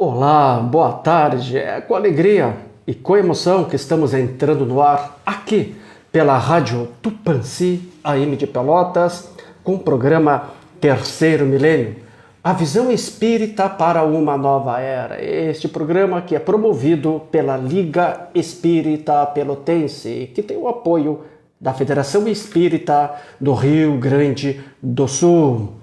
Olá, boa tarde. É com alegria e com emoção que estamos entrando no ar aqui pela Rádio Tupãssi AM de Pelotas com o programa Terceiro Milênio, a visão espírita para uma nova era. Este programa que é promovido pela Liga Espírita Pelotense, que tem o apoio da Federação Espírita do Rio Grande do Sul.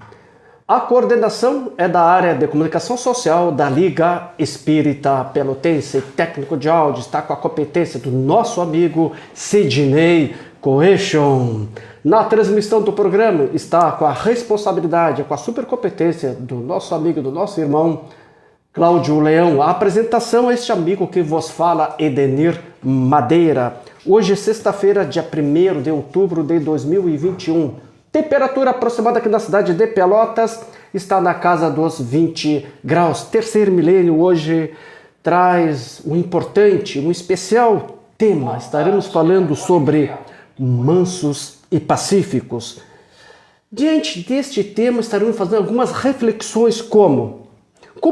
A coordenação é da área de comunicação social da Liga Espírita Pelotense. Técnico de áudio está com a competência do nosso amigo Sidney Coechon. Na transmissão do programa está com a responsabilidade, com a supercompetência do nosso amigo, do nosso irmão Cláudio Leão. A apresentação é este amigo que vos fala, Edenir Madeira. Hoje, sexta-feira, dia 1º de outubro de 2021. Temperatura aproximada aqui na cidade de Pelotas está na casa dos 20 graus. Terceiro milênio hoje traz um importante, um especial tema. Estaremos falando sobre mansos e pacíficos. Diante deste tema estaremos fazendo algumas reflexões como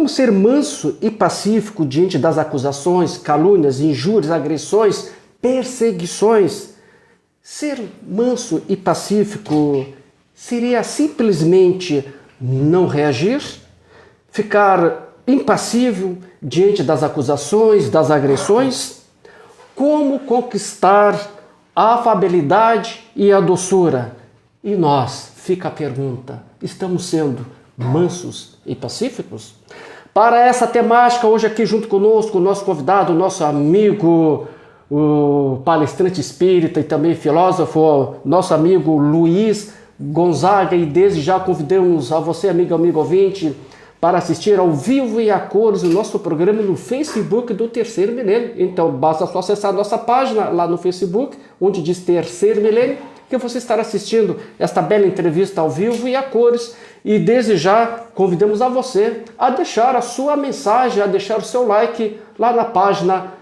ser manso e pacífico diante das acusações, calúnias, injúrias, agressões, perseguições. Ser manso e pacífico seria simplesmente não reagir, ficar impassível diante das acusações, das agressões? Como conquistar a afabilidade e a doçura? E nós, fica a pergunta, estamos sendo mansos e pacíficos? Para essa temática, hoje aqui junto conosco, o nosso convidado, o nosso amigo, o palestrante espírita e também filósofo, nosso amigo Luiz Gonzaga, e desde já convidamos a você, amigo ouvinte, para assistir ao vivo e a cores o nosso programa no Facebook do Terceiro Milênio. Então basta só acessar a nossa página lá no Facebook, onde diz Terceiro Milênio, que você estará assistindo esta bela entrevista ao vivo e a cores. E desde já convidamos a você a deixar a sua mensagem, a deixar o seu like lá na página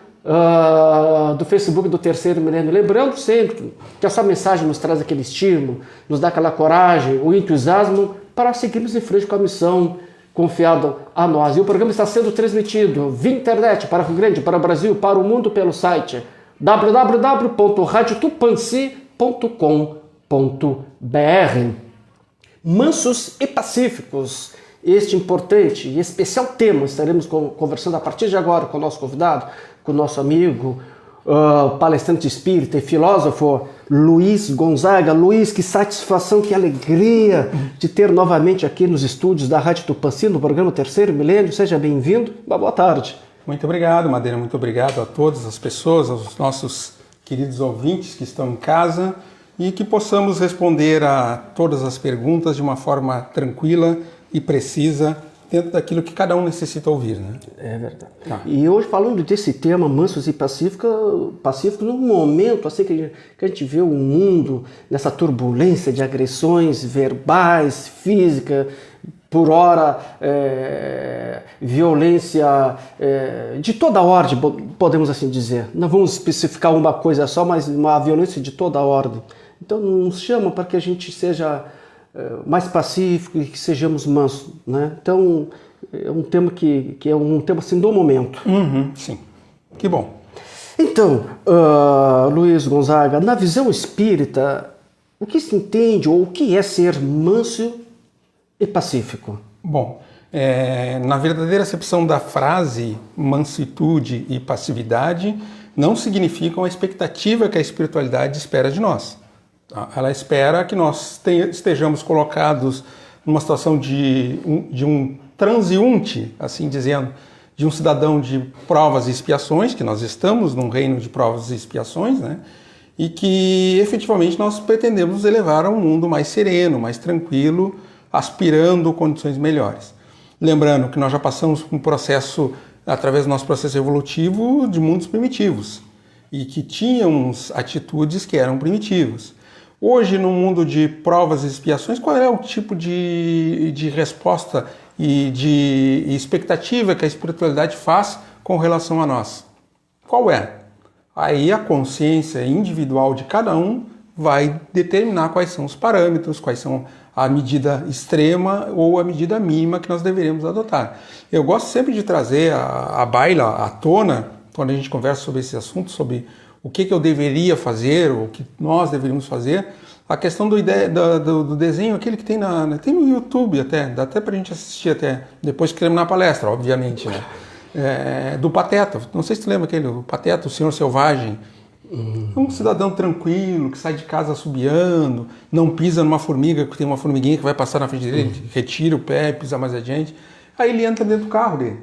do Facebook do Terceiro Milênio. Lembrando sempre que a sua mensagem nos traz aquele estímulo, nos dá aquela coragem, o entusiasmo para seguirmos em frente com a missão confiada a nós. E o programa está sendo transmitido via internet para o Rio Grande, para o Brasil, para o mundo pelo site www.radiotupanci.com.br. Mansos e pacíficos. Este importante e especial tema estaremos conversando a partir de agora com o nosso convidado, com o nosso amigo, palestrante espírita e filósofo Luiz Gonzaga. Luiz, que satisfação, que alegria de ter novamente aqui nos estúdios da Rádio Tupãssi, no programa Terceiro Milênio. Seja bem-vindo, uma boa tarde. Muito obrigado, Madeira, muito obrigado a todas as pessoas, aos nossos queridos ouvintes que estão em casa, e que possamos responder a todas as perguntas de uma forma tranquila e precisa, dentro daquilo que cada um necessita ouvir, né? É verdade. Tá. E hoje, falando desse tema, mansos e pacíficos, num momento assim que a gente vê o mundo nessa turbulência de agressões verbais, física, por hora violência de toda ordem, podemos assim dizer. Não vamos especificar uma coisa só, mas uma violência de toda ordem. Então nos chama para que a gente seja mais pacífico e que sejamos mansos, né? Então é um tema que é um tema assim do momento. Sim, que bom. Então, Luiz Gonzaga, na visão espírita, o que se entende ou o que é ser manso e pacífico? Bom, na verdadeira acepção da frase mansitude e passividade, não significam a expectativa que a espiritualidade espera de nós. Ela espera que nós estejamos colocados numa situação de um transeunte, assim dizendo, de um cidadão de provas e expiações, que nós estamos num reino de provas e expiações, né? E que efetivamente nós pretendemos nos elevar a um mundo mais sereno, mais tranquilo, aspirando condições melhores. Lembrando que nós já passamos por um processo, através do nosso processo evolutivo, de mundos primitivos, e que tínhamos atitudes que eram primitivas. Hoje, no mundo de provas e expiações, qual é o tipo de resposta e de expectativa que a espiritualidade faz com relação a nós? Qual é? Aí a consciência individual de cada um vai determinar quais são os parâmetros, quais são a medida extrema ou a medida mínima que nós deveríamos adotar. Eu gosto sempre de trazer a baila à tona, quando a gente conversa sobre esse assunto, sobre o que eu deveria fazer, ou o que nós deveríamos fazer, a questão do desenho, aquele que tem no YouTube até, dá até pra gente assistir até, depois que terminar a palestra, obviamente, né? Do Pateta, não sei se tu lembra aquele, o Pateta, o Senhor Selvagem. Um cidadão tranquilo, que sai de casa assobiando, não pisa numa formiga, que tem uma formiguinha que vai passar na frente dele, retira o pé, pisa mais adiante. Aí ele entra dentro do carro dele.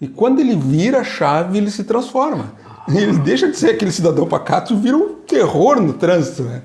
E quando ele vira a chave, ele se transforma. Ele deixa de ser aquele cidadão pacato e vira um terror no trânsito, né?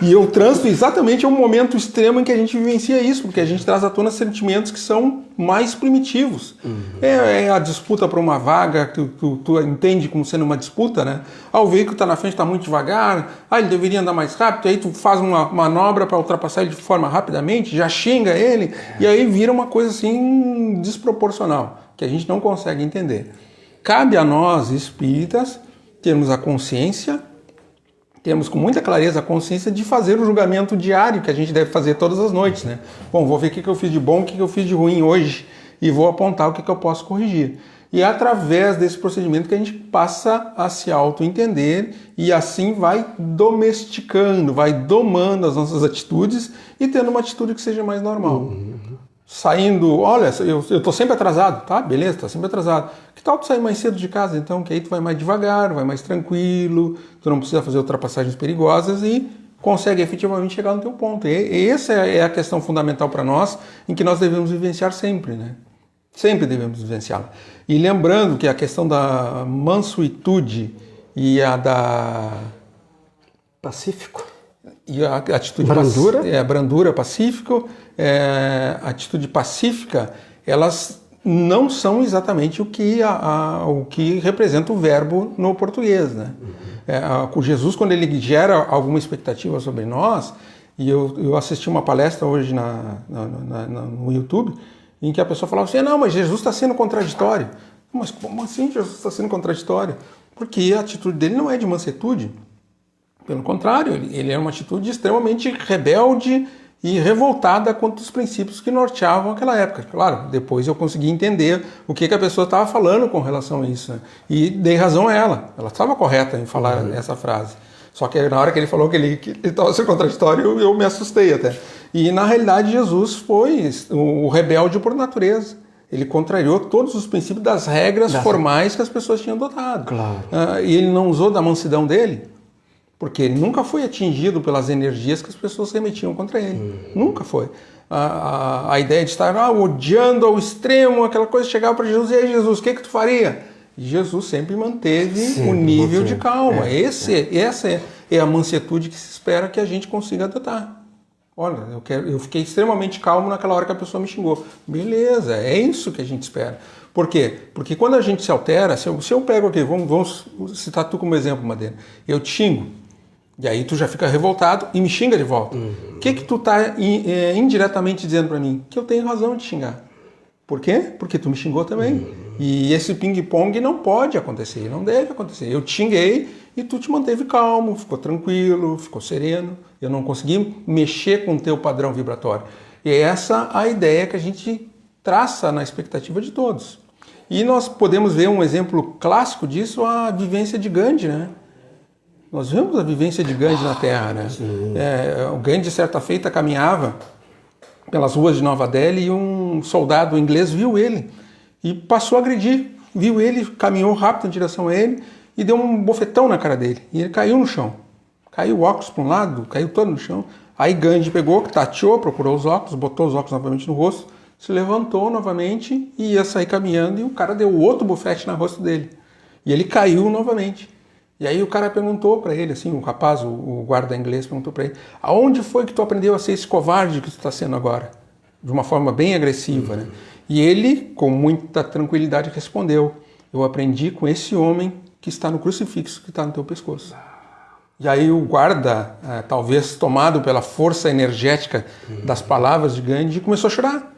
E o trânsito exatamente é um momento extremo em que a gente vivencia isso, porque a gente traz à tona sentimentos que são mais primitivos. É a disputa por uma vaga, que tu entende como sendo uma disputa, né? O veículo está na frente, está muito devagar, ele deveria andar mais rápido, aí tu faz uma manobra para ultrapassar ele de forma rapidamente, já xinga ele, e aí vira uma coisa assim desproporcional, que a gente não consegue entender. Cabe a nós, espíritas, termos a consciência, temos com muita clareza a consciência de fazer o julgamento diário que a gente deve fazer todas as noites, né? Bom, vou ver o que eu fiz de bom, o que eu fiz de ruim hoje e vou apontar o que eu posso corrigir. E é através desse procedimento que a gente passa a se auto-entender e assim vai domesticando, vai domando as nossas atitudes e tendo uma atitude que seja mais normal. Saindo, olha, eu tô sempre atrasado, tá? Beleza, tá sempre atrasado. Que tal tu sair mais cedo de casa, então? Que aí tu vai mais devagar, vai mais tranquilo, tu não precisa fazer ultrapassagens perigosas e consegue efetivamente chegar no teu ponto. E essa é a questão fundamental para nós, em que nós devemos vivenciar sempre, né? Sempre devemos vivenciá-la. E lembrando que a questão da mansuetude e a da... Pacífico. E a atitude brandura, brandura, pacífico, atitude pacífica, elas não são exatamente o que representa o verbo no português, né? O Jesus, quando ele gera alguma expectativa sobre nós, e eu assisti uma palestra hoje no YouTube, em que a pessoa falava assim, não, mas Jesus está sendo contraditório. Mas como assim Jesus está sendo contraditório? Porque a atitude dele não é de mansuetude. Pelo contrário, ele é uma atitude extremamente rebelde e revoltada contra os princípios que norteavam aquela época. Claro, depois eu consegui entender o que a pessoa estava falando com relação a isso, né? E dei razão a ela. Ela estava correta em falar essa frase. Só que na hora que ele falou que ele estava sendo contraditório, eu me assustei até. E na realidade Jesus foi o rebelde por natureza. Ele contrariou todos os princípios das regras formais que as pessoas tinham adotado. Claro. E ele não usou da mansidão dele, porque ele nunca foi atingido pelas energias que as pessoas remetiam contra ele. Nunca foi. A ideia de estar odiando ao extremo, aquela coisa, chegava para Jesus, e aí Jesus, o que tu faria? E Jesus sempre manteve o nível de calma. Essa é a mansuetude que se espera que a gente consiga adotar. Olha, eu fiquei extremamente calmo naquela hora que a pessoa me xingou. Beleza, é isso que a gente espera. Por quê? Porque quando a gente se altera, se eu pego aqui, vamos citar tu como exemplo, Madeira, eu te xingo, e aí tu já fica revoltado e me xinga de volta. O que tu tá indiretamente dizendo para mim? Que eu tenho razão de xingar. Por quê? Porque tu me xingou também. E esse ping-pong não pode acontecer, não deve acontecer. Eu te xinguei e tu te manteve calmo, ficou tranquilo, ficou sereno. Eu não consegui mexer com o teu padrão vibratório. E é essa a ideia que a gente traça na expectativa de todos. E nós podemos ver um exemplo clássico disso, a vivência de Gandhi, né? Nós vemos a vivência de Gandhi na Terra, né? O Gandhi, certa feita, caminhava pelas ruas de Nova Delhi e um soldado inglês viu ele e passou a agredir. Viu ele, caminhou rápido em direção a ele e deu um bofetão na cara dele. E ele caiu no chão. Caiu o óculos para um lado, caiu todo no chão. Aí Gandhi pegou, tateou, procurou os óculos, botou os óculos novamente no rosto, se levantou novamente e ia sair caminhando e o cara deu outro bofete no rosto dele. E ele caiu novamente. E aí o cara perguntou para ele, assim, o rapaz, o guarda inglês perguntou para ele, aonde foi que tu aprendeu a ser esse covarde que tu está sendo agora? De uma forma bem agressiva, né? E ele, com muita tranquilidade, respondeu, eu aprendi com esse homem que está no crucifixo que está no teu pescoço. E aí o guarda, talvez tomado pela força energética das palavras de Gandhi, começou a chorar.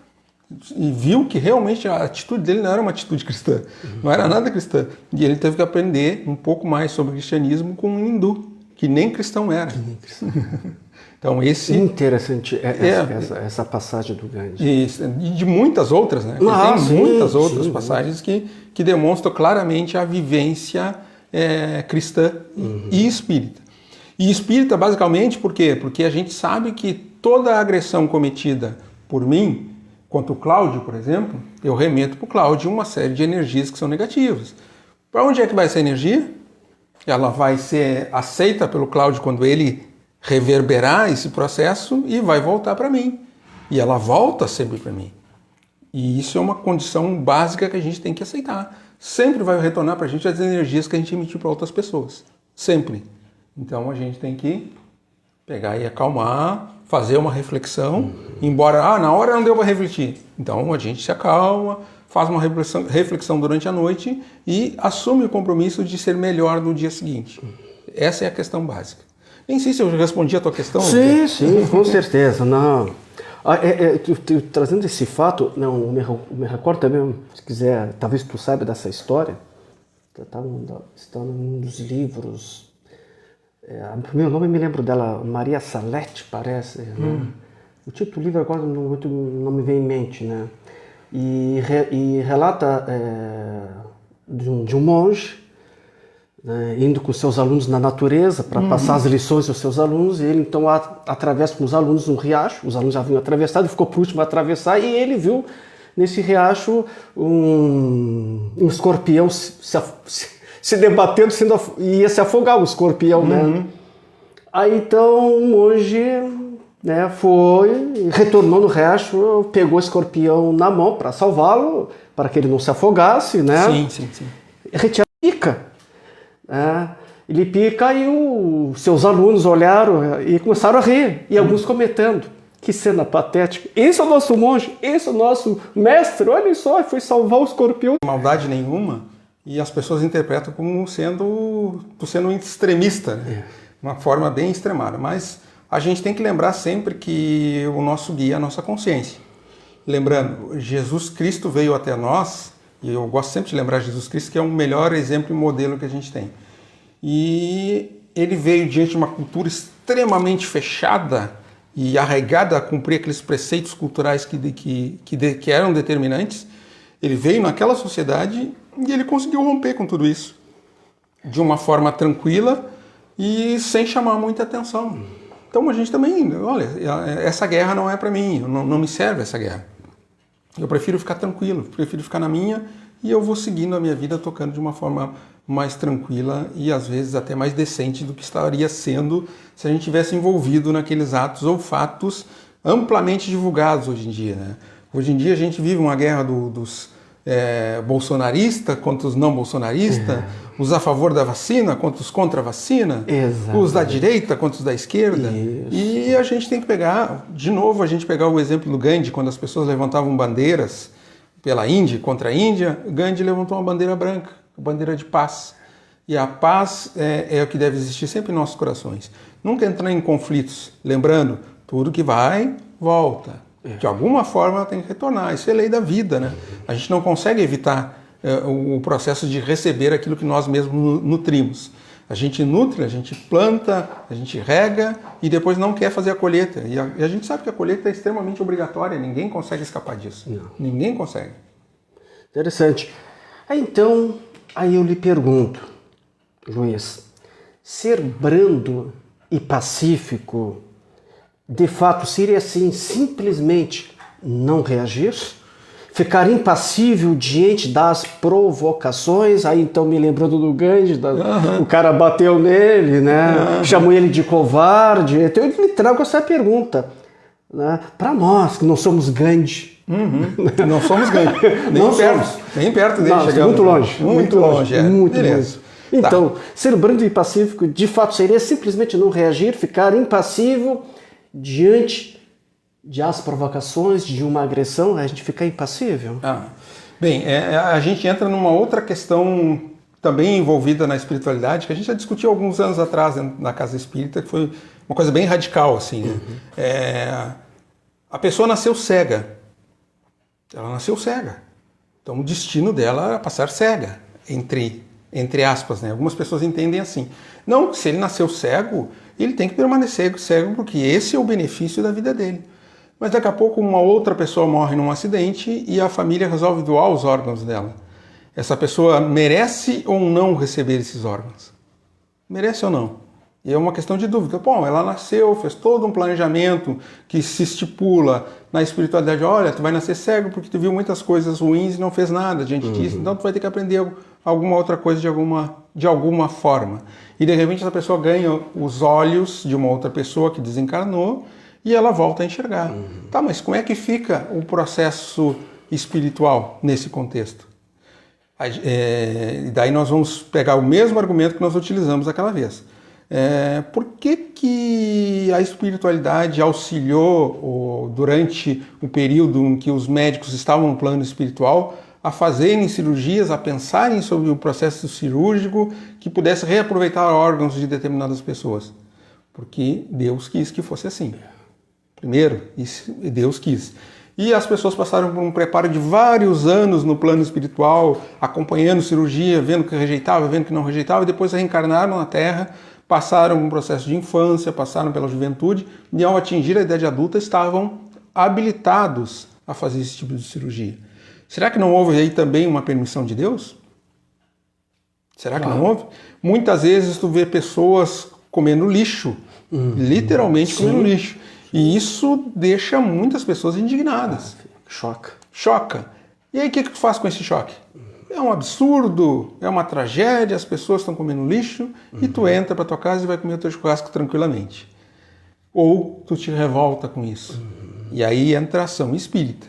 E viu que realmente a atitude dele não era uma atitude cristã, não era nada cristã. E ele teve que aprender um pouco mais sobre o cristianismo com um hindu. que nem cristão era. Então esse... Interessante essa passagem do Gandhi. E de muitas outras, né? Tem muitas outras passagens que demonstram claramente a vivência cristã e espírita. E espírita, basicamente, por quê? Porque a gente sabe que toda a agressão cometida por mim, contra o Cláudio, por exemplo, eu remeto para o Cláudio uma série de energias que são negativas. Para onde é que vai essa energia? Ela vai ser aceita pelo Cláudio quando ele reverberar esse processo e vai voltar para mim. E ela volta sempre para mim. E isso é uma condição básica que a gente tem que aceitar. Sempre vai retornar para a gente as energias que a gente emitiu para outras pessoas. Sempre. Então a gente tem que pegar e acalmar, fazer uma reflexão, embora na hora não deu para refletir. Então a gente se acalma, faz uma reflexão durante a noite e assume o compromisso de ser melhor no dia seguinte. Essa é a questão básica. Nem sei se eu respondi a tua questão. Sim, com certeza. Não. Trazendo esse fato, não, me recordo também, se quiser, talvez tu saiba dessa história, está num dos livros, meu nome me lembro dela, Maria Salete, parece, né? O título do livro agora não me vem em mente, né? E relata de um monge, né, indo com seus alunos na natureza para passar as lições aos seus alunos, e ele então atravessa com os alunos um riacho, os alunos já haviam atravessado, ele ficou por último a atravessar, e ele viu nesse riacho um escorpião se debatendo, ia se afogar o escorpião, né? Aí então o monge, né, retornou no riacho, pegou o escorpião na mão para salvá-lo, para que ele não se afogasse, né? Sim. Retira a pica. Ele pica e os seus alunos olharam e começaram a rir, e alguns comentando: que cena patética, esse é o nosso monge, esse é o nosso mestre, olha só, foi salvar o escorpião. Maldade nenhuma, e as pessoas interpretam como sendo um extremista, né? Uma forma bem extremada, mas a gente tem que lembrar sempre que o nosso guia é a nossa consciência. Lembrando, Jesus Cristo veio até nós, e eu gosto sempre de lembrar Jesus Cristo, que é o melhor exemplo e modelo que a gente tem. E ele veio diante de uma cultura extremamente fechada e arraigada a cumprir aqueles preceitos culturais que eram determinantes. Ele veio naquela sociedade e ele conseguiu romper com tudo isso de uma forma tranquila e sem chamar muita atenção. Então a gente também, olha, essa guerra não é para mim, não me serve essa guerra. Eu prefiro ficar tranquilo, prefiro ficar na minha, e eu vou seguindo a minha vida tocando de uma forma mais tranquila e às vezes até mais decente do que estaria sendo se a gente tivesse envolvido naqueles atos ou fatos amplamente divulgados hoje em dia, né? Hoje em dia a gente vive uma guerra dos bolsonaristas contra os não bolsonaristas, os a favor da vacina contra os contra a vacina, os da direita contra os da esquerda. Isso. E a gente tem que pegar, de novo, o exemplo do Gandhi, quando as pessoas levantavam bandeiras pela Índia, contra a Índia, Gandhi levantou uma bandeira branca, uma bandeira de paz. E a paz é o que deve existir sempre em nossos corações. Nunca entrar em conflitos, lembrando, tudo que vai, volta. De alguma forma tem que retornar, isso é lei da vida, né? A gente não consegue evitar o processo de receber aquilo que nós mesmos nutrimos. A gente nutre, a gente planta, a gente rega e depois não quer fazer a colheita. E a gente sabe que a colheita é extremamente obrigatória, ninguém consegue escapar disso. Não. Ninguém consegue. Interessante. Então, aí eu lhe pergunto, Luiz, ser brando e pacífico, de fato, seria assim, simplesmente não reagir? Ficar impassível diante das provocações? Aí então, me lembrando do Gandhi, o cara bateu nele, né? Chamou ele de covarde. Então eu lhe trago essa pergunta, né? Para nós que não somos Gandhi. Não somos Gandhi. Nem perto dele chegamos. Muito longe. Muito longe. Muito beleza. longe. Então, ser brando e pacífico, de fato, seria simplesmente não reagir, ficar impassível diante das provocações de uma agressão, a gente fica impassível? Bem, a gente entra numa outra questão também envolvida na espiritualidade, que a gente já discutiu alguns anos atrás na Casa Espírita, que foi uma coisa bem radical, assim, né? A pessoa nasceu cega. Ela nasceu cega. Então o destino dela era passar cega entre entre aspas, né? Algumas pessoas entendem assim. Não, se ele nasceu cego, ele tem que permanecer cego porque esse é o benefício da vida dele. Mas daqui a pouco uma outra pessoa morre num acidente e a família resolve doar os órgãos dela. Essa pessoa merece ou não receber esses órgãos? Merece ou não? E é uma questão de dúvida. Bom, ela nasceu, fez todo um planejamento que se estipula na espiritualidade. Olha, tu vai nascer cego porque tu viu muitas coisas ruins e não fez nada diante disso. Então tu vai ter que aprender alguma outra coisa de alguma forma. E de repente essa pessoa ganha os olhos de uma outra pessoa que desencarnou e ela volta a enxergar. Tá, mas como é que fica o processo espiritual nesse contexto? Daí nós vamos pegar o mesmo argumento que nós utilizamos aquela vez. Por que a espiritualidade auxiliou durante o período em que os médicos estavam no plano espiritual a fazerem cirurgias, a pensarem sobre o processo cirúrgico que pudesse reaproveitar órgãos de determinadas pessoas? Porque Deus quis que fosse assim. Primeiro, Deus quis. E as pessoas passaram por um preparo de vários anos no plano espiritual, acompanhando cirurgia, vendo que rejeitava, vendo que não rejeitava, e depois reencarnaram na Terra, passaram um processo de infância, passaram pela juventude, e ao atingir a idade adulta estavam habilitados a fazer esse tipo de cirurgia. Será que não houve aí também uma permissão de Deus? Será que não houve? Muitas vezes tu vê pessoas comendo lixo, literalmente comendo lixo. E isso deixa muitas pessoas indignadas. Choca. E aí o que tu faz com esse choque? É um absurdo, é uma tragédia, as pessoas estão comendo lixo e tu entra para tua casa e vai comer o teu churrasco tranquilamente. Ou tu te revolta com isso. E aí entra a ação espírita.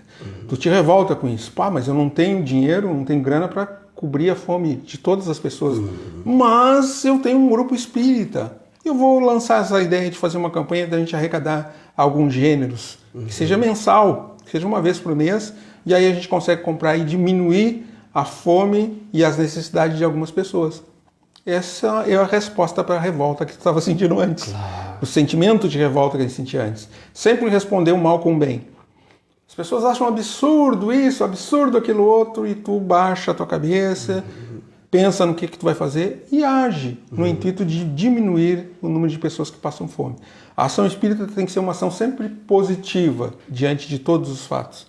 Tu te revolta com isso. Pá, mas eu não tenho dinheiro, não tenho grana para cobrir a fome de todas as pessoas. Mas eu tenho um grupo espírita. Eu vou lançar essa ideia de fazer uma campanha da gente arrecadar alguns gêneros, que seja mensal, que seja uma vez por mês, e aí a gente consegue comprar e diminuir a fome e as necessidades de algumas pessoas. Essa é a resposta para a revolta que tu estava sentindo antes. Claro. O sentimento de revolta que a gente sentia antes. Sempre responder o mal com o bem. As pessoas acham absurdo isso, absurdo aquilo outro, e tu baixa a tua cabeça, pensa no que tu vai fazer e age no intuito de diminuir o número de pessoas que passam fome. A ação espírita tem que ser uma ação sempre positiva diante de todos os fatos.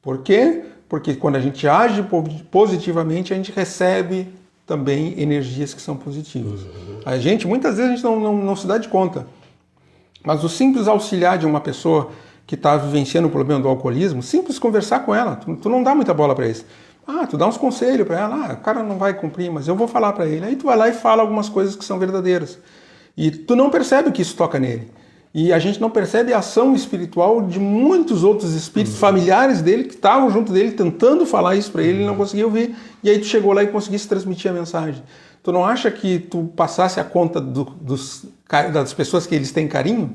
Por quê? Porque quando a gente age positivamente, a gente recebe também energias que são positivas. A gente, muitas vezes, a gente não se dá de conta. Mas o simples auxiliar de uma pessoa que está vivenciando o problema do alcoolismo, simples conversar com ela, tu não dá muita bola para isso. Tu dá uns conselhos para ela, o cara não vai cumprir, mas eu vou falar para ele. Aí tu vai lá e fala algumas coisas que são verdadeiras. E tu não percebe que isso toca nele. E a gente não percebe a ação espiritual de muitos outros espíritos familiares dele que estavam junto dele tentando falar isso para ele e não conseguia ouvir. E aí tu chegou lá e conseguisse transmitir a mensagem. Tu não acha que tu passasse a conta das pessoas que eles têm carinho?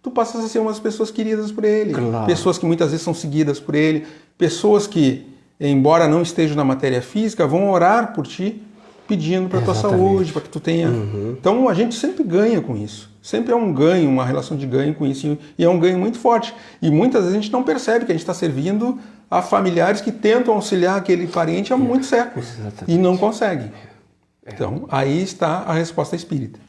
Tu passasse a ser umas pessoas queridas por ele. Claro. Pessoas que muitas vezes são seguidas por ele. Pessoas que, embora não estejam na matéria física, vão orar por ti, pedindo para a tua saúde, para que tu tenha... Então a gente sempre ganha com isso. Sempre é um ganho, uma relação de ganho com isso. E é um ganho muito forte. E muitas vezes a gente não percebe que a gente está servindo a familiares que tentam auxiliar aquele parente há muitos séculos. E não conseguem. Então aí está a resposta espírita.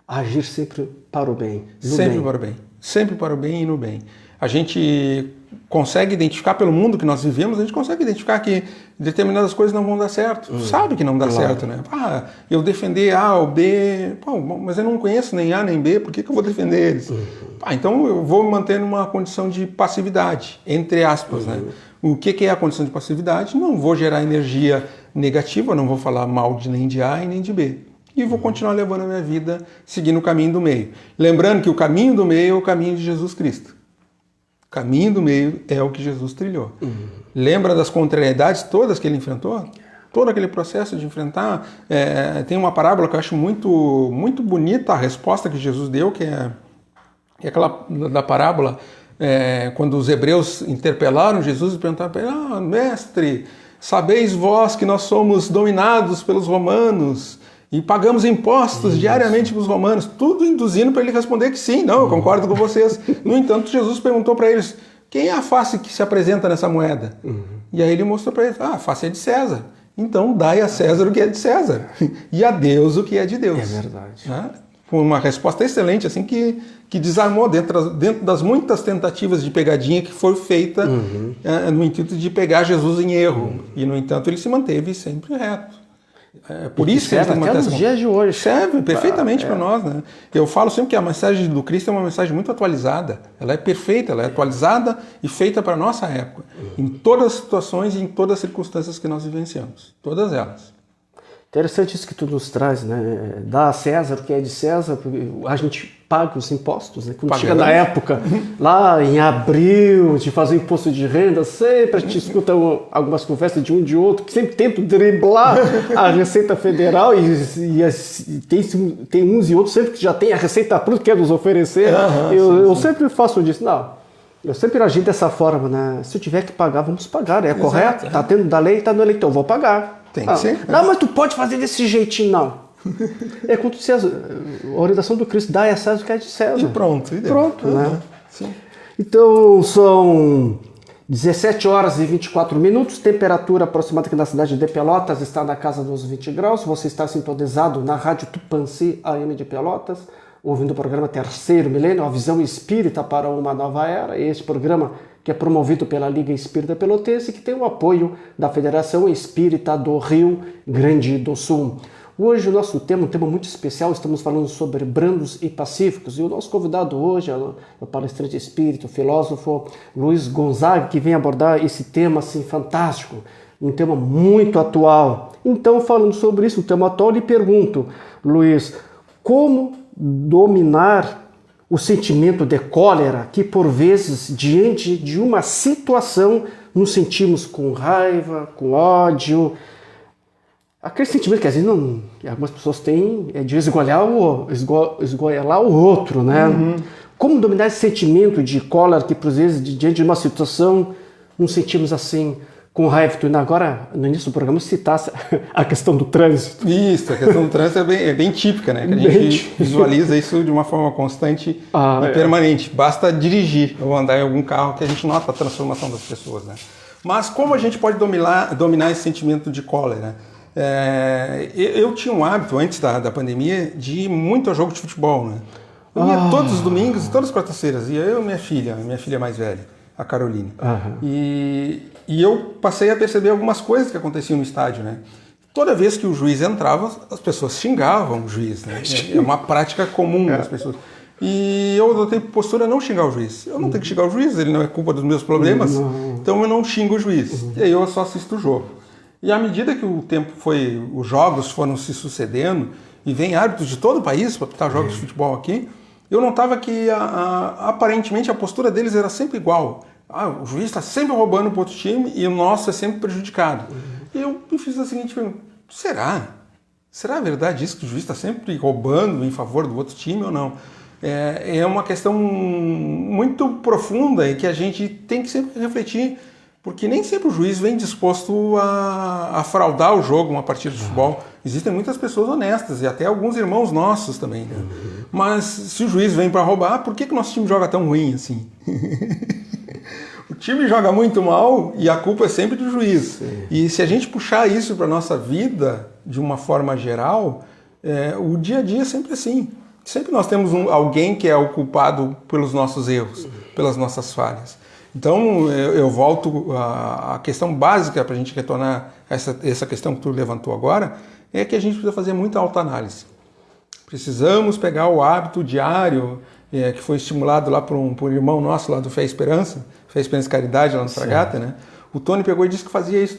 Agir sempre para o bem. Sempre para o bem. Sempre para o bem e no bem. A gente consegue identificar pelo mundo que nós vivemos, a gente consegue identificar que determinadas coisas não vão dar certo. Tu sabe que não dá certo, né? Eu defender A ou B, mas eu não conheço nem A nem B, por que eu vou defender eles? Então eu vou me manter numa condição de passividade, entre aspas, né? O que é a condição de passividade? Não vou gerar energia negativa, não vou falar mal nem de A e nem de B. E vou continuar levando a minha vida seguindo o caminho do meio. Lembrando que o caminho do meio é o caminho de Jesus Cristo. O caminho do meio é o que Jesus trilhou. Lembra das contrariedades todas que ele enfrentou? Todo aquele processo de enfrentar. Tem uma parábola que eu acho muito, muito bonita, a resposta que Jesus deu, que é aquela da parábola, quando os hebreus interpelaram Jesus e perguntaram para ele, mestre, sabeis vós que nós somos dominados pelos romanos e pagamos impostos diariamente para os romanos, tudo induzindo para ele responder que sim, não, eu concordo com vocês. No entanto, Jesus perguntou para eles, quem é a face que se apresenta nessa moeda? E aí ele mostrou para eles, a face é de César. Então dai a César o que é de César e a Deus o que é de Deus. É verdade. Né? Foi uma resposta excelente, assim, que desarmou dentro das muitas tentativas de pegadinha que foi feita no intuito de pegar Jesus em erro. E, no entanto, ele se manteve sempre reto. Por isso que ele serve até nos dias de hoje. Serve perfeitamente para nós. Né? Eu falo sempre que a mensagem do Cristo é uma mensagem muito atualizada. Ela é perfeita, ela é atualizada e feita para a nossa época. Em todas as situações e em todas as circunstâncias que nós vivenciamos. Todas elas. Interessante isso que tu nos traz, né? Dá a César o que é de César, porque a gente paga os impostos, né? Quando chega na época, lá em abril, de fazer imposto de renda, sempre a gente escuta algumas conversas de um de outro, que sempre tentam driblar a Receita Federal e tem uns e outros sempre que já tem a Receita pronta, que quer nos oferecer. Eu sempre faço disso, não. Eu sempre agi dessa forma, né? Se eu tiver que pagar, vamos pagar, é correto? Está dentro da lei, está no eleitor, vou pagar. Tem que ser. Não, mas tu pode fazer desse jeitinho, não. É quando César, a orientação do Cristo, dá a César o que é de César. E pronto. Né? Sim. Então, são 17 horas e 24 minutos, temperatura aproximada aqui na cidade de Pelotas está na casa dos 20 graus. Você está sintonizado na Rádio Tupãssi AM de Pelotas, ouvindo o programa Terceiro Milênio, a visão espírita para uma nova era. Este programa que é promovido pela Liga Espírita Pelotense, que tem o apoio da Federação Espírita do Rio Grande do Sul. Hoje o nosso tema, um tema muito especial, estamos falando sobre brandos e pacíficos, e o nosso convidado hoje é o palestrante espírita, o filósofo Luiz Gonzaga, que vem abordar esse tema assim fantástico, um tema muito atual. Então, falando sobre isso, um tema atual, lhe pergunto, Luiz, como dominar o sentimento de cólera que, por vezes, diante de uma situação, nos sentimos com raiva, com ódio. Aquele sentimento que, às vezes, algumas pessoas têm é de esgoelar o outro, né? Como dominar esse sentimento de cólera que, por vezes, diante de uma situação, nos sentimos assim, com raiva? Tu ainda agora, no início do programa, citasse a questão do trânsito. Isso, a questão do trânsito é bem típica, né? Que a gente visualiza isso de uma forma constante e permanente. Basta dirigir ou andar em algum carro que a gente nota a transformação das pessoas, né? Mas como a gente pode dominar esse sentimento de cólera? Eu tinha um hábito, antes da pandemia, de ir muito a jogo de futebol, né? Eu ia todos os domingos e todas as quartas-feiras. Ia eu e minha filha mais velha, a Caroline. E eu passei a perceber algumas coisas que aconteciam no estádio, né? Toda vez que o juiz entrava, as pessoas xingavam o juiz, né? É uma prática comum das pessoas. E eu adotei postura não xingar o juiz. Eu não tenho que xingar o juiz, ele não é culpa dos meus problemas, então eu não xingo o juiz. E aí eu só assisto o jogo. E à medida que o tempo os jogos foram se sucedendo, e vem árbitros de todo o país para apitar jogos de futebol aqui, eu notava que aparentemente a postura deles era sempre igual. O juiz está sempre roubando para outro time e o nosso é sempre prejudicado. E eu me fiz a seguinte pergunta: será? Será verdade isso, que o juiz está sempre roubando em favor do outro time ou não? É uma questão muito profunda e que a gente tem que sempre refletir, porque nem sempre o juiz vem disposto a fraudar o jogo, uma partida de futebol. Existem muitas pessoas honestas e até alguns irmãos nossos também. Né? Mas se o juiz vem para roubar, por que o nosso time joga tão ruim assim? O time joga muito mal e a culpa é sempre do juiz. Sim. E se a gente puxar isso para a nossa vida de uma forma geral, o dia a dia é sempre assim. Sempre nós temos alguém que é o culpado pelos nossos erros, pelas nossas falhas. Então eu volto à questão básica para a gente retornar essa questão que tu levantou agora, é que a gente precisa fazer muita autoanálise. Precisamos pegar o hábito diário que foi estimulado lá por um irmão nosso lá do Fé e Esperança e Caridade lá no Fragata, né? O Tony pegou e disse que fazia isso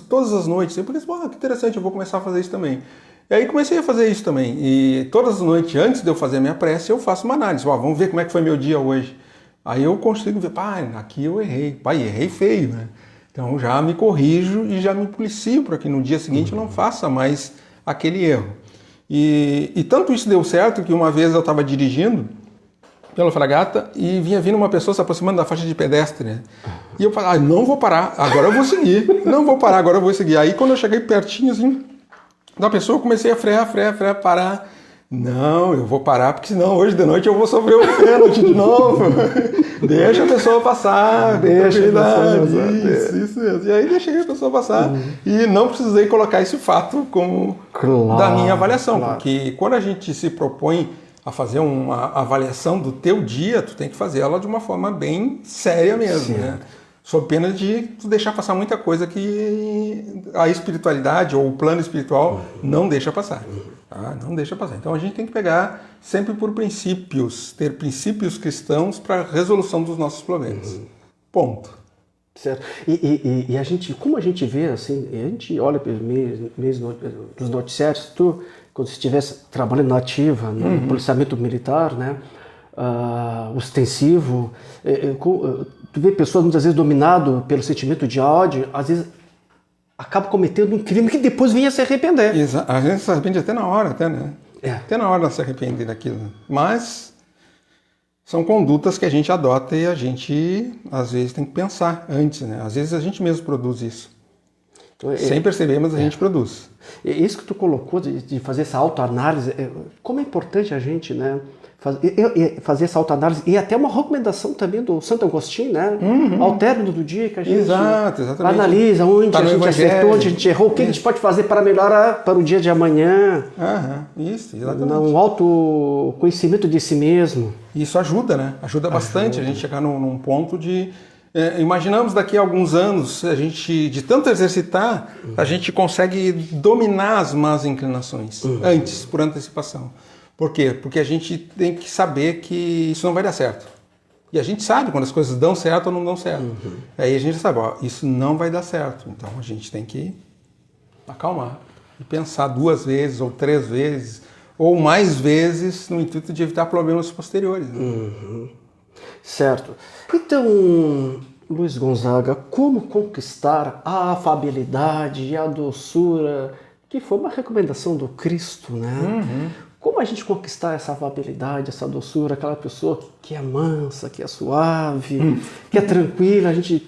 todas as noites. Eu pensei, que interessante, eu vou começar a fazer isso também. E aí comecei a fazer isso também. E todas as noites, antes de eu fazer a minha prece, eu faço uma análise. Vamos ver como é que foi meu dia hoje. Aí eu consigo ver, aqui eu errei. Errei feio, né? Então já me corrijo e já me policio para que no dia seguinte eu não faça mais aquele erro. E tanto isso deu certo que uma vez eu estava dirigindo pela Fragata e vinha vindo uma pessoa se aproximando da faixa de pedestre, né? E eu falei, não vou parar, agora eu vou seguir. Não vou parar, agora eu vou seguir. Aí quando eu cheguei pertinho assim da pessoa, eu comecei a frear, parar. Não, eu vou parar porque senão hoje de noite eu vou sofrer um pênalti de novo. Deixa a pessoa passar, deixa isso mesmo. E aí deixei a pessoa passar e não precisei colocar esse fato como da minha avaliação, porque quando a gente se propõe a fazer uma avaliação do teu dia, tu tem que fazer ela de uma forma bem séria mesmo, né? Sob pena de tu deixar passar muita coisa que a espiritualidade ou o plano espiritual não deixa passar. Tá? Não deixa passar. Então a gente tem que pegar sempre por princípios, ter princípios cristãos para a resolução dos nossos problemas. Ponto. Certo. E a gente, como a gente vê, assim, a gente olha pelos meios dos noticiários, tu, quando você estivesse trabalhando na ativa, no policiamento militar, né, ostensivo, tu vê pessoas muitas vezes dominadas pelo sentimento de ódio, às vezes acaba cometendo um crime que depois vinha se arrepender. A gente se arrepende até na hora, né? É. Até na hora de se arrepender daquilo. Mas são condutas que a gente adota e a gente, às vezes, tem que pensar antes, né? Às vezes a gente mesmo produz isso. Então, sem perceber, mas a gente produz. Isso que tu colocou de fazer essa autoanálise, como é importante a gente, né, fazer essa autoanálise, e até uma recomendação também do Santo Agostinho, né? Ao término do dia que a gente analisa onde a gente acertou, onde a gente errou, o que a gente pode fazer para melhorar para o dia de amanhã. Isso, exatamente. Um autoconhecimento de si mesmo. Isso ajuda, né? Ajuda bastante a gente chegar num ponto de... imaginamos daqui a alguns anos, a gente, de tanto exercitar, a gente consegue dominar as más inclinações antes, por antecipação. Por quê? Porque a gente tem que saber que isso não vai dar certo. E a gente sabe quando as coisas dão certo ou não dão certo. Aí a gente sabe, isso não vai dar certo. Então a gente tem que acalmar e pensar 2 vezes ou 3 vezes ou mais vezes no intuito de evitar problemas posteriores. Né? Certo. Então, Luiz Gonzaga, como conquistar a afabilidade e a doçura, que foi uma recomendação do Cristo, né? Como a gente conquistar essa afabilidade, essa doçura, aquela pessoa que é mansa, que é suave, que é tranquila, a gente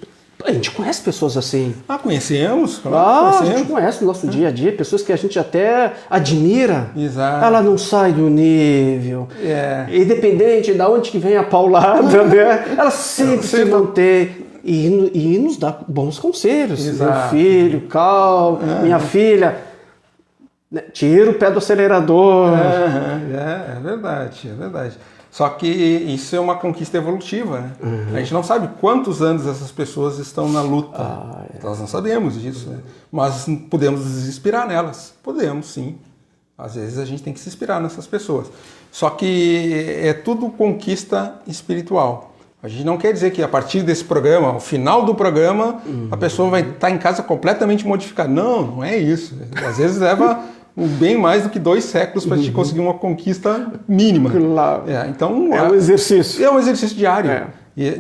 conhece pessoas assim. Conhecemos. A gente conhece no nosso dia a dia, pessoas que a gente até admira. Exato. Ela não sai do nível. Independente de onde que vem a paulada, né? Ela sempre se mantém e nos dá bons conselhos. Exato. Meu filho, calma, minha filha... Tira o pé do acelerador. É verdade. Só que isso é uma conquista evolutiva, né? A gente não sabe quantos anos essas pessoas estão na luta. Nós não sabemos disso, né? Mas podemos nos inspirar nelas. Podemos, sim. Às vezes a gente tem que se inspirar nessas pessoas. Só que é tudo conquista espiritual. A gente não quer dizer que a partir desse programa, ao final do programa, a pessoa vai estar em casa completamente modificada. Não é isso. Às vezes leva bem mais do que 2 séculos para a gente conseguir uma conquista mínima. Claro. Então, é um exercício. É um exercício diário.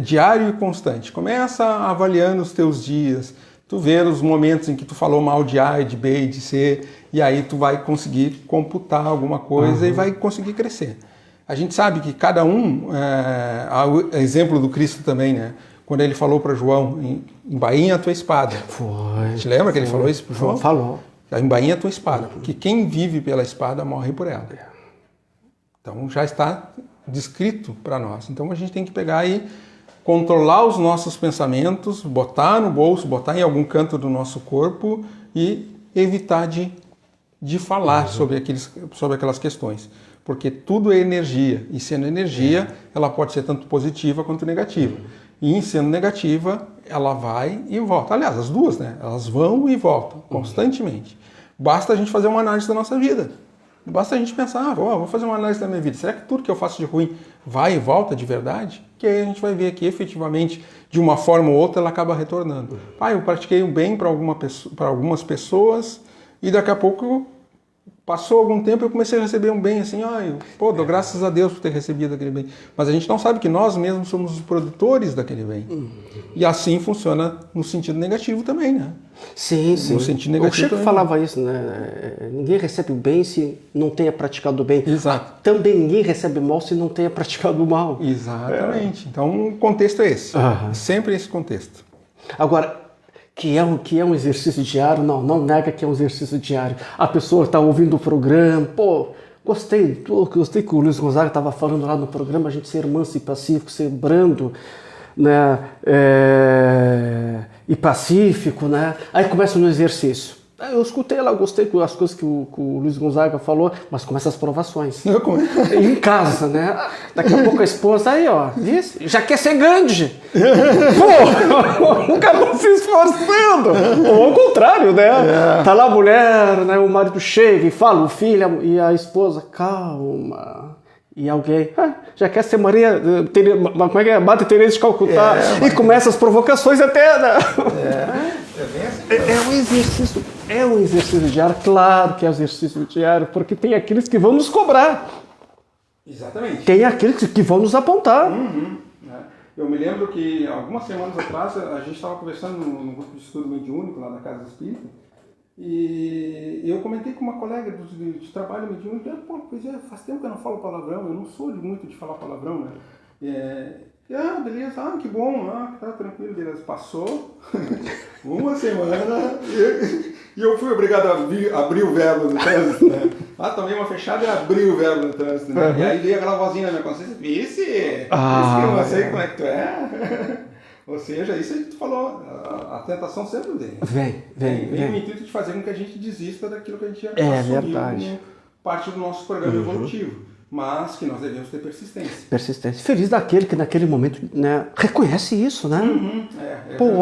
Diário e constante. Começa avaliando os teus dias. Tu vê os momentos em que tu falou mal de A, de B e de C, e aí tu vai conseguir computar alguma coisa e vai conseguir crescer. A gente sabe que cada exemplo do Cristo também, né? Quando ele falou para João, embainha a tua espada. Foi. Te lembra que ele falou isso para João? Falou. Embainha a tua espada, porque quem vive pela espada morre por ela. Então já está descrito para nós. Então a gente tem que pegar e controlar os nossos pensamentos, botar no bolso, botar em algum canto do nosso corpo e evitar de falar sobre aquelas questões. Porque tudo é energia, e sendo energia, ela pode ser tanto positiva quanto negativa. E em sendo negativa, ela vai e volta. Aliás, as duas, né? Elas vão e voltam constantemente. Basta a gente fazer uma análise da nossa vida. Basta a gente pensar, vou fazer uma análise da minha vida. Será que tudo que eu faço de ruim vai e volta de verdade? Que aí a gente vai ver que efetivamente, de uma forma ou outra, ela acaba retornando. Eu pratiquei um bem para algumas pessoas e daqui a pouco passou algum tempo e eu comecei a receber um bem assim, dou graças a Deus por ter recebido aquele bem. Mas a gente não sabe que nós mesmos somos os produtores daquele bem. E assim funciona no sentido negativo também, né? Sim. No sentido negativo. O Chico também. falava isso, né? Ninguém recebe o bem se não tenha praticado o bem. Exato. Também ninguém recebe o mal se não tenha praticado o mal. Exatamente. Então o contexto é esse. Sempre esse contexto. Agora, que é um exercício diário, não nega que é um exercício diário. A pessoa está ouvindo o programa, Gostei que o Luiz Gonzaga estava falando lá no programa, a gente ser manso e pacífico, ser brando, né, e pacífico, né? Aí começa no exercício. Eu escutei lá, gostei das coisas que o Luiz Gonzaga falou, mas começa as provações. Em casa, né? Daqui a pouco a esposa, aí ó, disse, já quer ser grande. Pô, o cara não se esforçando. Ou ao contrário, né? Tá lá a mulher, né? O marido chega e fala, o filho e a esposa, calma. E alguém, já quer ser Maria, como é que é? Madre Teresa de Calcutá. E começa as provocações até, né? É um exercício diário, claro que é um exercício diário, porque tem aqueles que vão nos cobrar. Exatamente. Tem aqueles que vão nos apontar. Eu me lembro que algumas semanas atrás a gente estava conversando no grupo de estudo mediúnico lá na Casa Espírita, e eu comentei com uma colega de trabalho mediúnico, pois é, faz tempo que eu não falo palavrão, eu não sou muito de falar palavrão, né? Beleza, que bom, tá tranquilo, beleza. Passou uma semana e eu fui obrigado a abrir o verbo no trânsito, né? Tomei uma fechada e abri o verbo no trânsito, né? E aí veio aquela vozinha na minha consciência, vice que eu não sei como é que tu é. Ou seja, isso que tu falou, a tentação sempre vem. Vem o intuito de fazer com que a gente desista daquilo que a gente já assumiu como parte do nosso programa evolutivo. Mas que nós devemos ter persistência. Feliz daquele que naquele momento, né, reconhece isso, né? Eu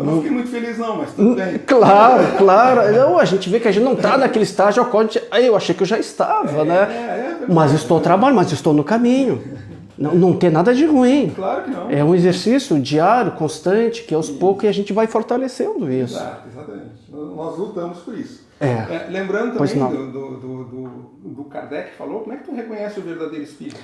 não fiquei muito feliz não, mas tudo bem. Claro. Não, a gente vê que a gente não está naquele estágio ao qual eu achei que eu já estava, né? Mas estou trabalhando, mas estou no caminho. Não tem nada de ruim. Claro que não. É um exercício diário, constante, que aos poucos a gente vai fortalecendo isso. Exatamente. Nós lutamos por isso. Lembrando Pois também do Kardec que falou, como é que tu reconhece o verdadeiro espírito?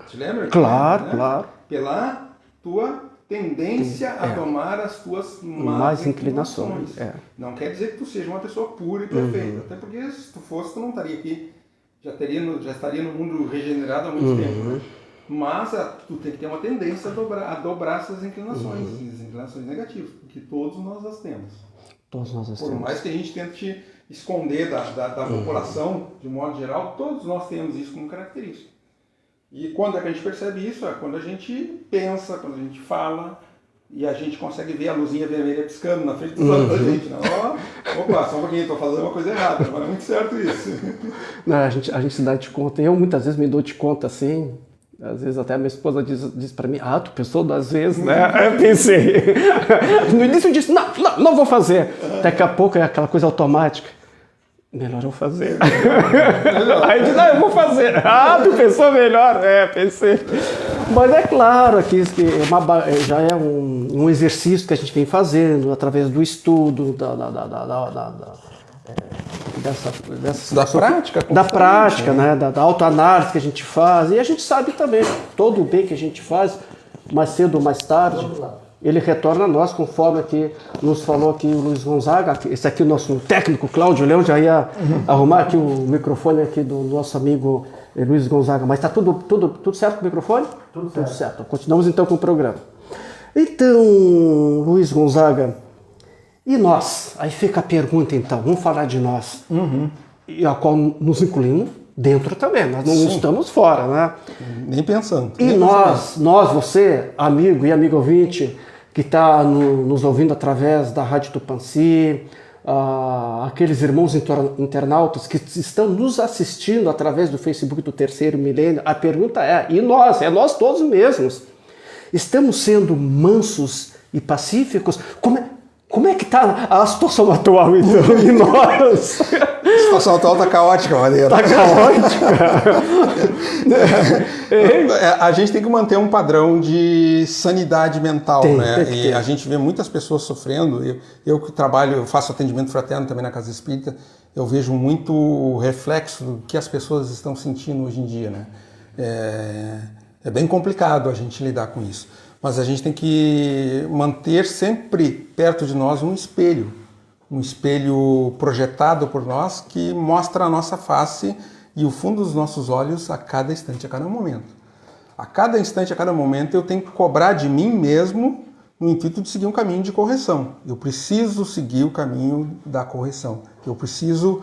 Te lembra? Claro. Pela tua tendência a tomar as tuas más inclinações. Não quer dizer que tu seja uma pessoa pura e perfeita, até porque se tu fosse, tu não estaria aqui, já estaria no mundo regenerado há muito tempo, né? Mas tu tem que ter uma tendência a dobrar essas inclinações, as inclinações negativas, porque todos nós as temos. Por mais que a gente tente esconder da população, de um modo geral, todos nós temos isso como característica. E quando é que a gente percebe isso? É quando a gente pensa, quando a gente fala, e a gente consegue ver a luzinha vermelha piscando na frente dos olhos da gente. Né? Opa, só um pouquinho, estou fazendo uma coisa errada, mas não é muito certo isso. Não, a gente se dá de conta. Eu muitas vezes me dou de conta assim. Às vezes até a minha esposa diz para mim, tu pensou 2 vezes, né? Eu pensei. No início eu disse, não vou fazer. Daqui a pouco é aquela coisa automática. Melhor eu fazer. Aí diz, eu vou fazer. Tu pensou melhor? Pensei. Mas é claro que já é um exercício que a gente vem fazendo através do estudo, da prática, né? Da autoanálise que a gente faz, e a gente sabe também todo o bem que a gente faz, mais cedo ou mais tarde, ele retorna a nós, conforme aqui nos falou aqui o Luiz Gonzaga. Esse aqui é o nosso técnico Cláudio Leão, já ia arrumar aqui o microfone aqui do nosso amigo Luiz Gonzaga, mas está tudo certo com o microfone? Tudo certo. Continuamos então com o programa. Então, Luiz Gonzaga, e nós? Aí fica a pergunta então, vamos falar de nós, e a qual nos incluímos dentro também, nós não estamos fora, né? Nem pensando. E nós, você, amigo e amigo ouvinte, que está nos ouvindo através da Rádio Tupãssi, aqueles irmãos internautas que estão nos assistindo através do Facebook do Terceiro Milênio, a pergunta e nós? É nós todos mesmos. Estamos sendo mansos e pacíficos? Como é que está a situação atual, então, em nós? A situação atual está caótica, Madeira. Está caótica? A gente tem que manter um padrão de sanidade mental, né? E a gente vê muitas pessoas sofrendo. Eu que eu faço atendimento fraterno também na Casa Espírita, eu vejo muito reflexo do que as pessoas estão sentindo hoje em dia, né? É bem complicado a gente lidar com isso. Mas a gente tem que manter sempre perto de nós um espelho projetado por nós que mostra a nossa face e o fundo dos nossos olhos a cada instante, a cada momento. A cada instante, a cada momento eu tenho que cobrar de mim mesmo no intuito de seguir um caminho de correção. Eu preciso seguir o caminho da correção. Eu preciso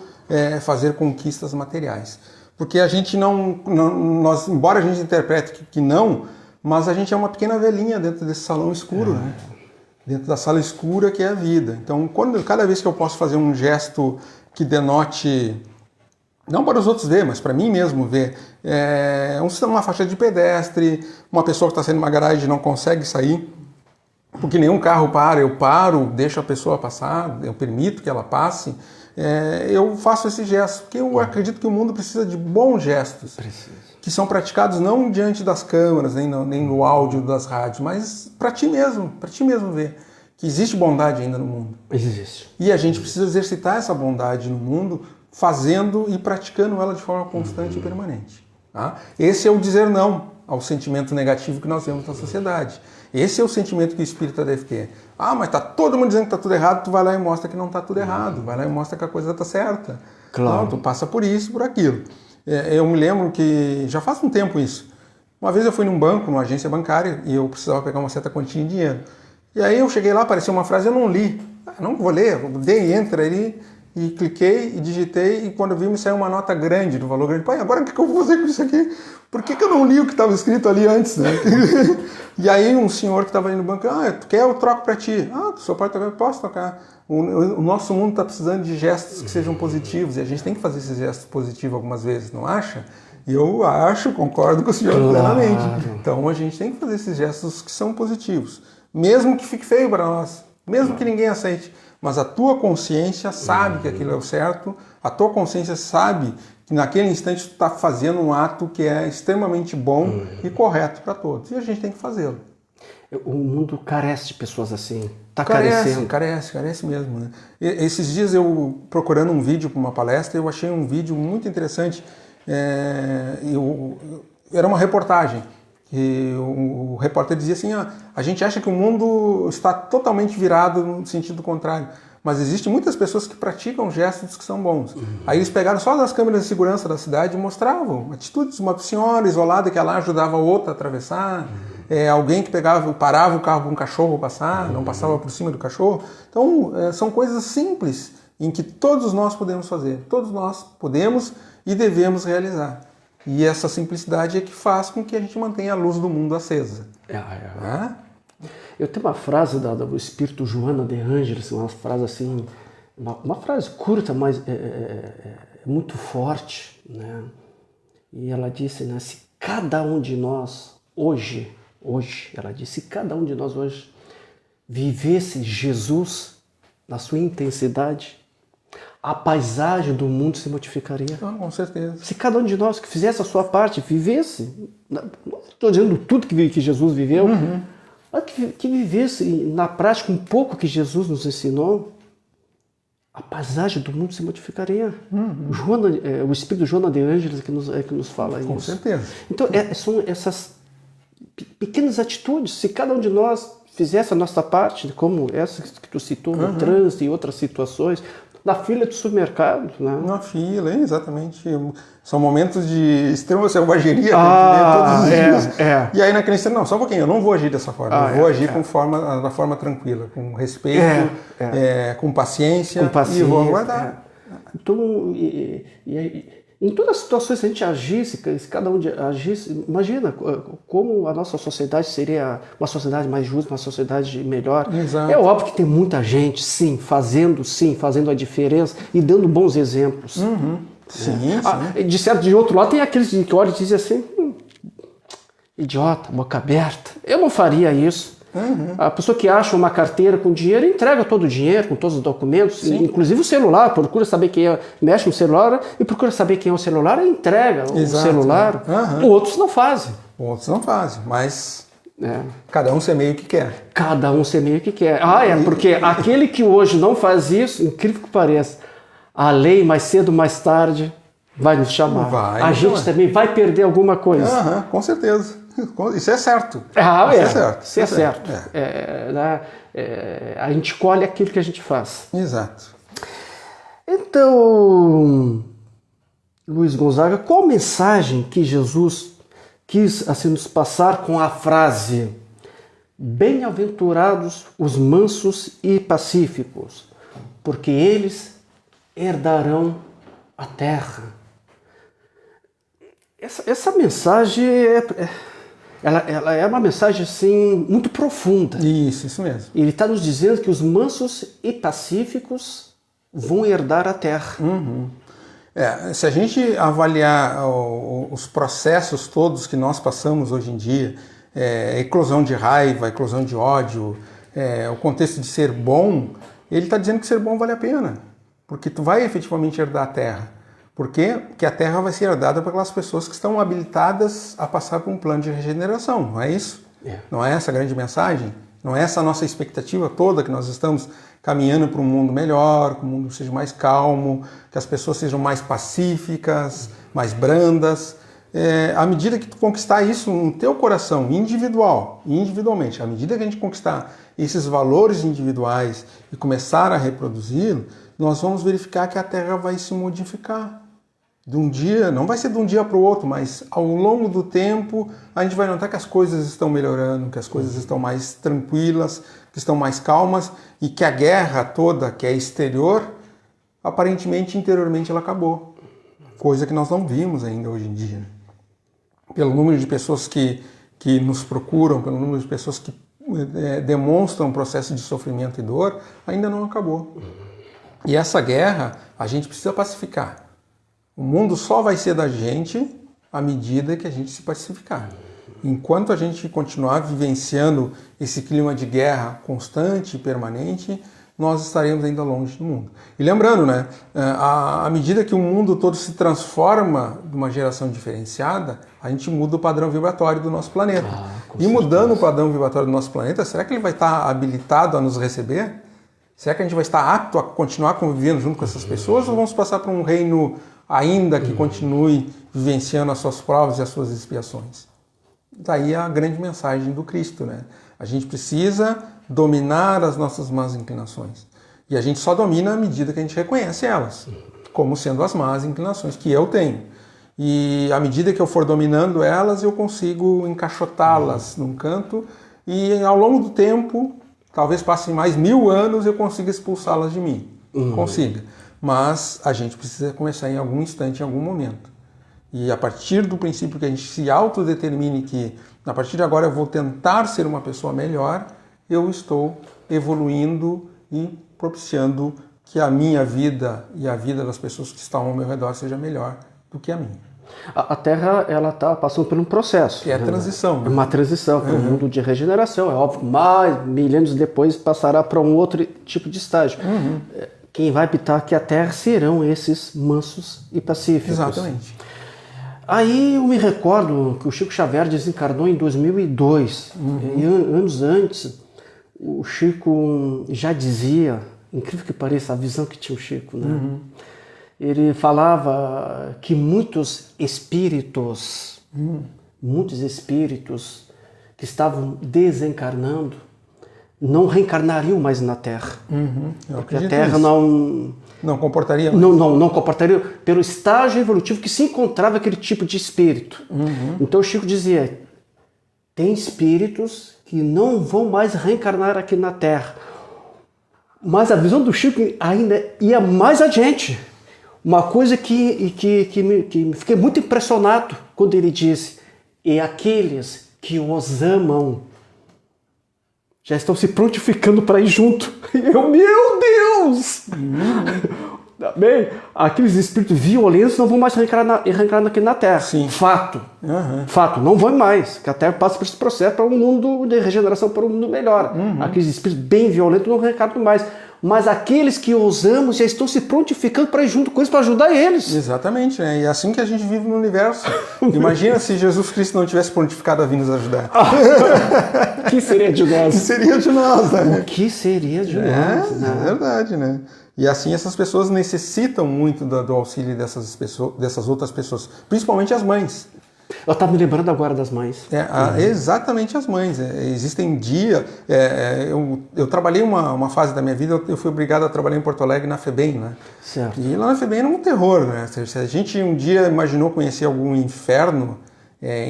fazer conquistas materiais. Porque a gente nós, embora a gente interprete que não, mas a gente é uma pequena velhinha dentro desse salão escuro, né? Dentro da sala escura que é a vida. Então, cada vez que eu posso fazer um gesto que denote, não para os outros ver, mas para mim mesmo ver, uma faixa de pedestre, uma pessoa que está saindo de uma garagem e não consegue sair, porque nenhum carro para, eu paro, deixo a pessoa passar, eu permito que ela passe, eu faço esse gesto, porque eu acredito que o mundo precisa de bons gestos, que são praticados não diante das câmeras, nem no áudio das rádios, mas para ti mesmo ver que existe bondade ainda no mundo. Existe. E a gente precisa exercitar essa bondade no mundo, fazendo e praticando ela de forma constante e permanente. Tá? Esse é o dizer não ao sentimento negativo que nós vemos na sociedade. Esse é o sentimento que o espírita deve ter. Ah, mas tá todo mundo dizendo que tá tudo errado, tu vai lá e mostra que não tá tudo errado, vai lá e mostra que a coisa tá certa. Claro. Não, tu passa por isso, por aquilo. Eu me lembro que já faz um tempo isso. Uma vez eu fui num banco, numa agência bancária, e eu precisava pegar uma certa quantia de dinheiro. E aí eu cheguei lá, apareceu uma frase, eu não li. Não vou ler, eu dei enter ali, e cliquei e digitei, e quando eu vi me saiu uma nota grande, do valor grande. Pai, agora o que eu vou fazer com isso aqui? Por que eu não li o que estava escrito ali antes, né? E aí um senhor que estava ali no banco, tu quer, eu troco para ti. O senhor pode tocar? Eu posso tocar. O nosso mundo está precisando de gestos que sejam positivos, e a gente tem que fazer esses gestos positivos algumas vezes, não acha? E eu acho, concordo com o senhor plenamente. Então a gente tem que fazer esses gestos que são positivos, mesmo que fique feio para nós, mesmo que ninguém aceite. Mas a tua consciência sabe que aquilo é o certo, a tua consciência sabe que naquele instante tu está fazendo um ato que é extremamente bom e correto para todos. E a gente tem que fazê-lo. O mundo carece de pessoas assim. Está carecendo. carecendo. Carece mesmo. Né? Esses dias eu, procurando um vídeo para uma palestra, eu achei um vídeo muito interessante. Era uma reportagem. E o repórter dizia assim, a gente acha que o mundo está totalmente virado no sentido contrário, mas existem muitas pessoas que praticam gestos que são bons. Aí eles pegaram só das câmeras de segurança da cidade e mostravam atitudes, uma senhora isolada que lá ajudava a outra a atravessar, alguém que parava o carro para um cachorro passar, não passava por cima do cachorro. Então, são coisas simples em que todos nós podemos fazer, todos nós podemos e devemos realizar. E essa simplicidade é que faz com que a gente mantenha a luz do mundo acesa. Eu tenho uma frase do espírito Joana de Ângeles, uma frase assim, uma frase curta, mas muito forte, né? E ela disse, né, se cada um de nós hoje, ela disse, se cada um de nós hoje vivesse Jesus na sua intensidade, a paisagem do mundo se modificaria. Com certeza. Se cada um de nós que fizesse a sua parte, vivesse, não estou dizendo tudo que Jesus viveu, mas que vivesse na prática um pouco que Jesus nos ensinou, a paisagem do mundo se modificaria. O espírito Joana de Ângeles que nos fala isso. Com certeza. Então, são essas pequenas atitudes. Se cada um de nós fizesse a nossa parte, como essa que tu citou, no trânsito e outras situações, na fila do supermercado, né? Na fila, exatamente. São momentos de extrema selvageria que a gente vê todos os dias. E aí naquele instante, não, só um pouquinho, eu não vou agir dessa forma. Eu vou agir da forma tranquila, com respeito, com paciência. E vou aguardar. Então, em todas as situações, se a gente agisse, se cada um agisse, imagina como a nossa sociedade seria uma sociedade mais justa, uma sociedade melhor. Exato. É óbvio que tem muita gente, fazendo a diferença e dando bons exemplos. Sim. De outro lado, tem aqueles que olham e dizem assim, idiota, boca aberta, eu não faria isso. A pessoa que acha uma carteira com dinheiro, entrega todo o dinheiro, com todos os documentos, inclusive o celular, procura saber quem é, mexe no celular e procura saber quem é o celular e entrega o celular. Outros não fazem. Mas cada um semeia o que quer. Cada um semeia o que quer. Porque aquele que hoje não faz isso, incrível que pareça, a lei mais cedo ou mais tarde vai nos chamar. A gente também vai perder alguma coisa. Com certeza. Isso é certo. Isso é certo. A gente colhe aquilo que a gente faz. Exato. Então, Luiz Gonzaga, qual mensagem que Jesus quis assim nos passar com a frase Bem-aventurados os mansos e pacíficos, porque eles herdarão a terra. Essa mensagem ela é uma mensagem assim muito profunda. Isso mesmo. Ele está nos dizendo que os mansos e pacíficos vão herdar a terra. Se a gente avaliar os processos todos que nós passamos hoje em dia, eclosão de raiva, eclosão de ódio, o contexto de ser bom, ele está dizendo que ser bom vale a pena, porque tu vai efetivamente herdar a terra. Por quê? Porque a terra vai ser herdada por aquelas pessoas que estão habilitadas a passar por um plano de regeneração, não é isso? Não é essa a grande mensagem? Não é essa a nossa expectativa toda, que nós estamos caminhando para um mundo melhor, que o mundo seja mais calmo, que as pessoas sejam mais pacíficas, mais brandas. À medida que tu conquistar isso no teu coração, individualmente, à medida que a gente conquistar esses valores individuais e começar a reproduzi-lo, nós vamos verificar que a Terra vai se modificar. De um dia, não vai ser de um dia para o outro, mas ao longo do tempo a gente vai notar que as coisas estão melhorando, que as coisas estão mais tranquilas, que estão mais calmas e que a guerra toda, que é exterior, aparentemente, interiormente ela acabou. Coisa que nós não vimos ainda hoje em dia. Pelo número de pessoas que nos procuram, pelo número de pessoas que demonstram um processo de sofrimento e dor, ainda não acabou. E essa guerra a gente precisa pacificar. O mundo só vai ser da gente à medida que a gente se pacificar. Enquanto a gente continuar vivenciando esse clima de guerra constante e permanente, nós estaremos ainda longe do mundo. E lembrando, né, à medida que o mundo todo se transforma de uma geração diferenciada, a gente muda o padrão vibratório do nosso planeta. E mudando o padrão vibratório do nosso planeta, será que ele vai estar habilitado a nos receber? Será que a gente vai estar apto a continuar convivendo junto com essas pessoas ou vamos passar para um reino ainda que continue vivenciando as suas provas e as suas expiações? Daí a grande mensagem do Cristo, né? A gente precisa dominar as nossas más inclinações. E a gente só domina à medida que a gente reconhece elas, como sendo as más inclinações que eu tenho. E à medida que eu for dominando elas, eu consigo encaixotá-las num canto e ao longo do tempo, talvez passem mais 1000 anos, eu consiga expulsá-las de mim. Consiga. Mas a gente precisa começar em algum instante, em algum momento. E a partir do princípio que a gente se autodetermine que a partir de agora eu vou tentar ser uma pessoa melhor, eu estou evoluindo e propiciando que a minha vida e a vida das pessoas que estão ao meu redor seja melhor do que a minha. A Terra ela está passando por um processo. Que é a transição. Né? Uma transição para um mundo de regeneração. É óbvio, mais milênios depois passará para um outro tipo de estágio. Quem vai habitar que a Terra serão esses mansos e pacíficos. Exatamente. Aí eu me recordo que o Chico Xavier desencarnou em 2002. E anos antes, o Chico já dizia, incrível que pareça, a visão que tinha o Chico, né? Ele falava que muitos espíritos que estavam desencarnando não reencarnariam mais na Terra. Porque a Terra não comportaria mais. Não comportaria pelo estágio evolutivo que se encontrava aquele tipo de espírito. Então o Chico dizia, tem espíritos que não vão mais reencarnar aqui na Terra. Mas a visão do Chico ainda ia mais adiante. Uma coisa que me fiquei muito impressionado quando ele disse, e aqueles que os amam já estão se prontificando para ir junto. E eu, meu Deus! Bem, aqueles espíritos violentos não vão mais reencarnar aqui na Terra. Sim. Fato. Fato, não vão mais. Que a Terra passa por esse processo para um mundo de regeneração, para um mundo melhor. Aqueles espíritos bem violentos não reencarnam mais. Mas aqueles que os amam já estão se prontificando para ir junto com eles, para ajudar eles. Exatamente, né? E é assim que a gente vive no universo. Imagina se Jesus Cristo não tivesse prontificado a vir nos ajudar. O que seria de nós? O que seria de nós, né? O que seria de nós? É verdade, né? E assim essas pessoas necessitam muito do auxílio dessas outras pessoas, principalmente as mães. Eu estava me lembrando agora das mães. Exatamente as mães. Existem dias... eu trabalhei uma fase da minha vida, eu fui obrigado a trabalhar em Porto Alegre na FEBEM, né? Certo. E lá na FEBEM era um terror, né? Se a gente um dia imaginou conhecer algum inferno,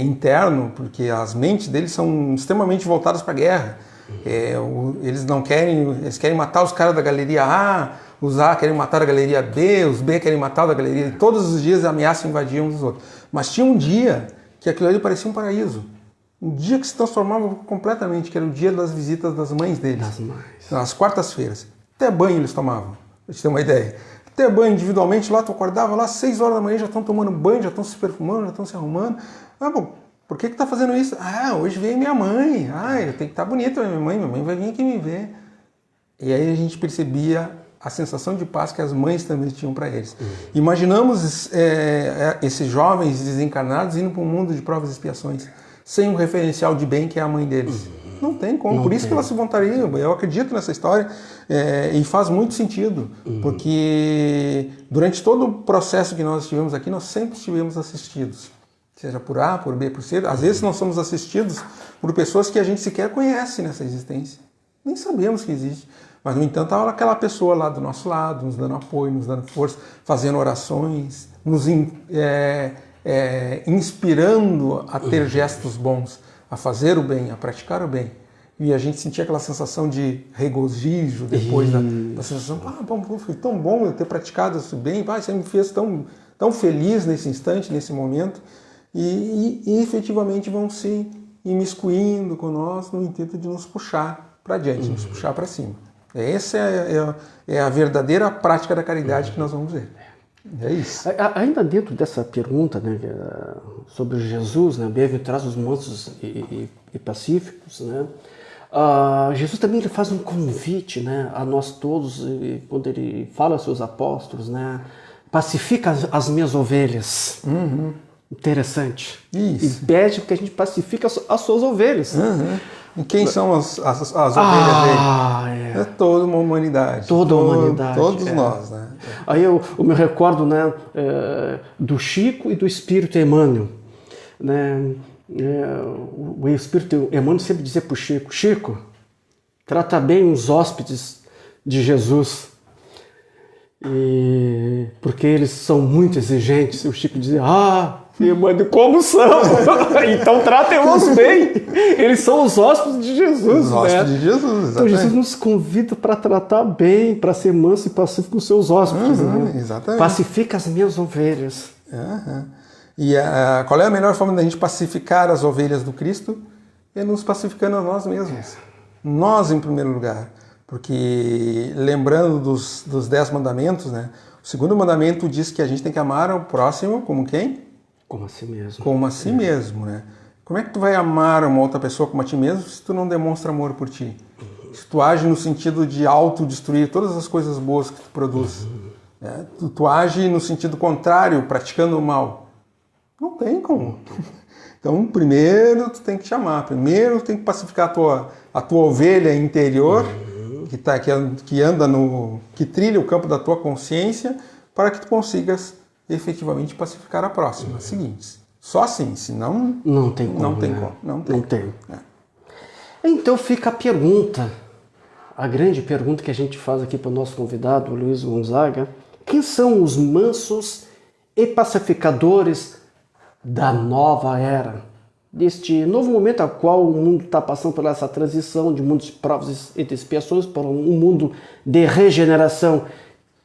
interno, porque as mentes deles são extremamente voltadas para a guerra. Eles não querem, eles querem matar os caras da galeria A, os A querem matar a galeria B, os B querem matar da galeria. Todos os dias ameaçam invadir uns dos outros. Mas tinha um dia que aquilo ali parecia um paraíso. Um dia que se transformava completamente, que era o dia das visitas das mães deles. Das mães. Nas quartas-feiras. Até banho eles tomavam, pra gente ter uma ideia. Até banho individualmente, lá tu acordava lá, 6 horas da manhã, já estão tomando banho, já estão se perfumando, já estão se arrumando. Ah, bom, por que tá fazendo isso? Ah, hoje veio minha mãe. Ah, eu tenho que estar bonita, minha mãe vai vir aqui me ver. E aí a gente percebia a sensação de paz que as mães também tinham para eles. Imaginamos esses jovens desencarnados indo para um mundo de provas e expiações, sem um referencial de bem que é a mãe deles. Não tem como, por isso que elas se voluntariam. Eu acredito nessa história e faz muito sentido, porque durante todo o processo que nós estivemos aqui, nós sempre estivemos assistidos, seja por A, por B, por C. Às vezes nós somos assistidos por pessoas que a gente sequer conhece nessa existência, nem sabemos que existe, mas no entanto há aquela pessoa lá do nosso lado, nos dando apoio, nos dando força, fazendo orações, nos inspirando a ter gestos bons, a fazer o bem, a praticar o bem. E a gente sentia aquela sensação de regozijo depois da sensação, foi tão bom eu ter praticado isso bem, você me fez tão feliz nesse instante, nesse momento. E efetivamente vão se imiscuindo com nós no intento de nos puxar para diante, nos puxar para cima. Essa é a verdadeira prática da caridade que nós vamos ver. É isso. Ainda dentro dessa pergunta, né, sobre Jesus, né, bem-aventurados os mansos e pacíficos, né, Jesus também ele faz um convite, né, a nós todos, quando ele fala aos seus apóstolos, né, pacifica as minhas ovelhas. Interessante. Isso. E pede que a gente pacifique as suas ovelhas. E quem são as ovelhas dele? É toda uma humanidade. Toda a humanidade. Todos nós, né? Aí eu me recordo, né, do Chico e do Espírito Emmanuel. Né? O Espírito Emmanuel sempre dizia para o Chico, Chico, trata bem os hóspedes de Jesus. Porque eles são muito exigentes. E o Chico dizia, Emmanuel, como são? Então tratem-os bem. Eles são os hóspedes de Jesus. Os hóspedes de Jesus, exatamente. Então Jesus nos convida para tratar bem, para ser manso e pacífico com os seus hóspedes. Né? Exatamente. Pacifica as minhas ovelhas. E qual é a melhor forma da gente pacificar as ovelhas do Cristo? É nos pacificando a nós mesmos. Nós, em primeiro lugar. Porque, lembrando dos 10 mandamentos, né? O segundo mandamento diz que a gente tem que amar o próximo como quem? Como a si mesmo. Como a si mesmo, né? Como é que tu vai amar uma outra pessoa como a ti mesmo se tu não demonstra amor por ti? Se tu age no sentido de autodestruir todas as coisas boas que tu produz. Né? Tu age no sentido contrário, praticando o mal. Não tem como. Então, primeiro tu tem que te amar. Primeiro tu tem que pacificar a tua ovelha interior, que trilha o campo da tua consciência, para que tu consigas efetivamente pacificar a próxima. As seguintes. Só assim, senão não tem como. Não tem. Então fica a pergunta, a grande pergunta que a gente faz aqui para o nosso convidado, o Luiz Gonzaga. Quem são os mansos e pacificadores da nova era? Deste novo momento a qual o mundo está passando por essa transição de mundos de provas e de expiações para um mundo de regeneração.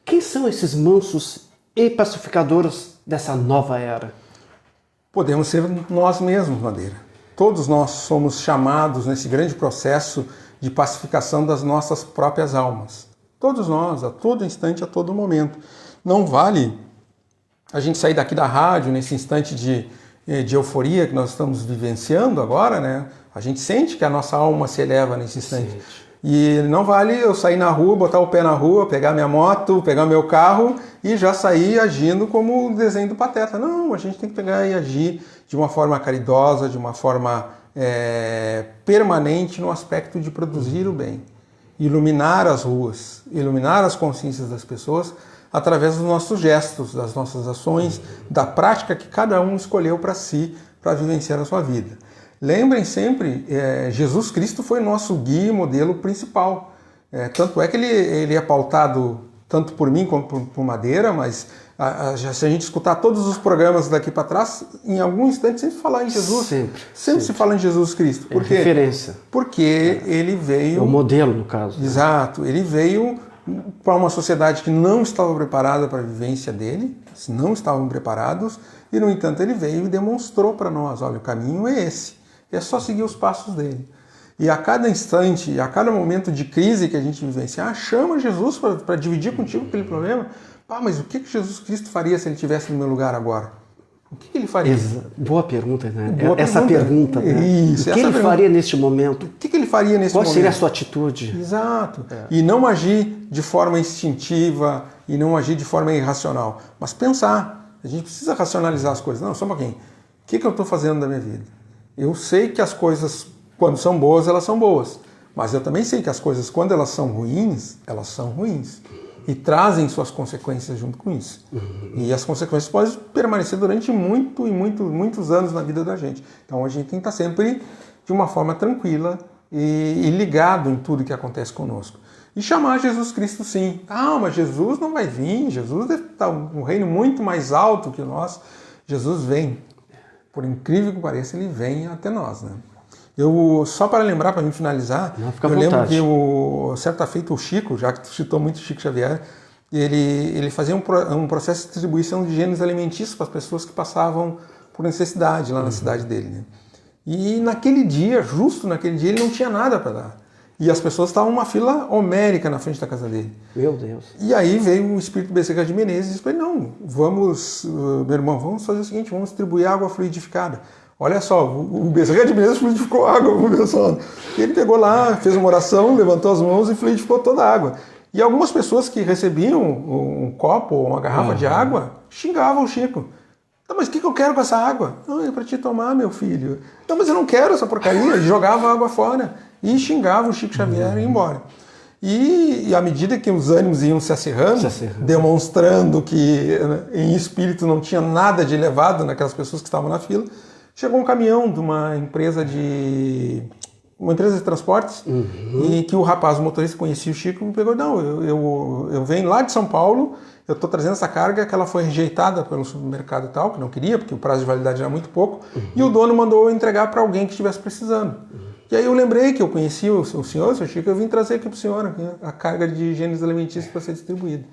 Quem são esses mansos e pacificadores dessa nova era? Podemos ser nós mesmos, Madeira. Todos nós somos chamados nesse grande processo de pacificação das nossas próprias almas. Todos nós, a todo instante, a todo momento. Não vale a gente sair daqui da rádio nesse instante de euforia que nós estamos vivenciando agora, né? A gente sente que a nossa alma se eleva nesse instante. E não vale eu sair na rua, botar o pé na rua, pegar minha moto, pegar meu carro e já sair agindo como o desenho do Pateta. Não, a gente tem que pegar e agir de uma forma caridosa, de uma forma permanente no aspecto de produzir o bem. Iluminar as ruas, iluminar as consciências das pessoas através dos nossos gestos, das nossas ações, da prática que cada um escolheu para si, para vivenciar a sua vida. Lembrem sempre, Jesus Cristo foi nosso guia e modelo principal. Tanto é que ele é pautado tanto por mim como por Madeira, mas se a gente escutar todos os programas daqui para trás, em algum instante sempre falar em Jesus. Sempre se fala em Jesus Cristo. Por quê? Referência. Porque ele veio... É o modelo, no caso. Exato. Ele veio para uma sociedade que não estava preparada para a vivência dele, não estavam preparados, e, no entanto, ele veio e demonstrou para nós, olha, o caminho é esse, é só seguir os passos dele. E a cada instante, a cada momento de crise que a gente vivenciar, chama Jesus para dividir contigo aquele problema. Mas o que Jesus Cristo faria se ele estivesse no meu lugar agora? O que ele faria? Boa pergunta, né? Essa pergunta, né? Isso, o que ele faria neste momento? O que ele faria nesse momento? Qual seria a sua atitude? Exato. E não agir de forma instintiva e não agir de forma irracional, mas pensar. A gente precisa racionalizar as coisas. Não, só um pouquinho. O que eu estou fazendo da minha vida? Eu sei que as coisas, quando são boas, elas são boas. Mas eu também sei que as coisas, quando elas são ruins, elas são ruins. E trazem suas consequências junto com isso. E as consequências podem permanecer durante muitos anos na vida da gente. Então a gente tem que estar sempre de uma forma tranquila e ligado em tudo que acontece conosco. E chamar Jesus Cristo sim. Mas Jesus não vai vir, Jesus deve estar um reino muito mais alto que nós. Jesus vem. Por incrível que pareça, ele vem até nós, né? Só para lembrar, para me finalizar, eu lembro que certa feita o Chico, já que tu citou muito o Chico Xavier, ele fazia um processo de distribuição de gêneros alimentícios para as pessoas que passavam por necessidade lá na cidade dele, né? E naquele dia, justo naquele dia, ele não tinha nada para dar. E as pessoas estavam numa fila homérica na frente da casa dele. Meu Deus. E aí veio o espírito Bezerra de Menezes e disse para ele, não, meu irmão, vamos fazer o seguinte, vamos distribuir água fluidificada. Olha só, o Bezerra de Menezes fluidificou água, pessoal. Ele pegou lá, fez uma oração, levantou as mãos e fluidificou toda a água. E algumas pessoas que recebiam um copo ou uma garrafa de água xingavam o Chico. Mas o que eu quero com essa água? Não, é para te tomar, meu filho. Não, mas eu não quero essa porcaria. E jogava a água fora. E xingava o Chico Xavier e ia embora. E à medida que os ânimos iam se acirrando, demonstrando que em espírito não tinha nada de elevado naquelas pessoas que estavam na fila, chegou um caminhão de uma empresa de transportes, e que o rapaz, o motorista, conhecia o Chico, me pegou, não, eu venho lá de São Paulo, eu estou trazendo essa carga que ela foi rejeitada pelo supermercado e tal, que não queria, porque o prazo de validade era muito pouco, e o dono mandou eu entregar para alguém que estivesse precisando. E aí eu lembrei que eu conhecia o senhor, seu Chico, eu vim trazer aqui para o senhor a carga de gêneros alimentícios para ser distribuída.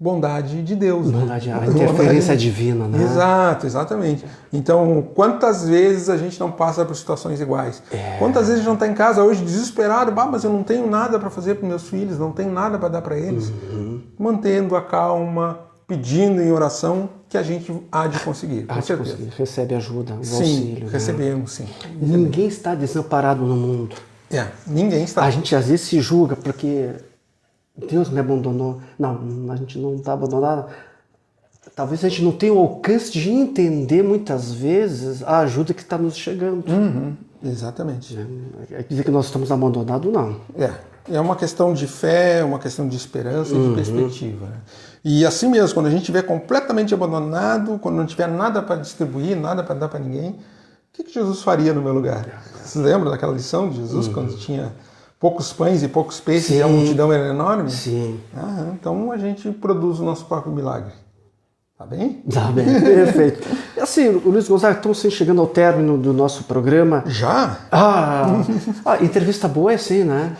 Bondade de Deus. Bondade, a interferência divina, né? Exato, exatamente. Então, quantas vezes a gente não passa por situações iguais? Quantas vezes a gente não está em casa hoje desesperado, mas eu não tenho nada para fazer para meus filhos, não tenho nada para dar para eles. Mantendo a calma, pedindo em oração, que a gente há de conseguir, com certeza. Recebe ajuda, o sim, auxílio. Recebemos, sim. Ninguém está desamparado no mundo. Ninguém está. A gente às vezes se julga porque Deus me abandonou. Não, a gente não está abandonado. Talvez a gente não tenha o alcance de entender muitas vezes a ajuda que está nos chegando. Exatamente. Dizer que nós estamos abandonados, não. É uma questão de fé, uma questão de esperança e de perspectiva. Né? E assim mesmo, quando a gente estiver completamente abandonado, quando não tiver nada para distribuir, nada para dar para ninguém, o que Jesus faria no meu lugar? Você lembra daquela lição de Jesus, quando tinha poucos pães e poucos peixes e a multidão era enorme? Sim. Então a gente produz o nosso próprio milagre. Tá bem? Tá bem, perfeito. E assim, Luiz Gonzaga, estamos chegando ao término do nosso programa. Já? Entrevista boa é assim, né?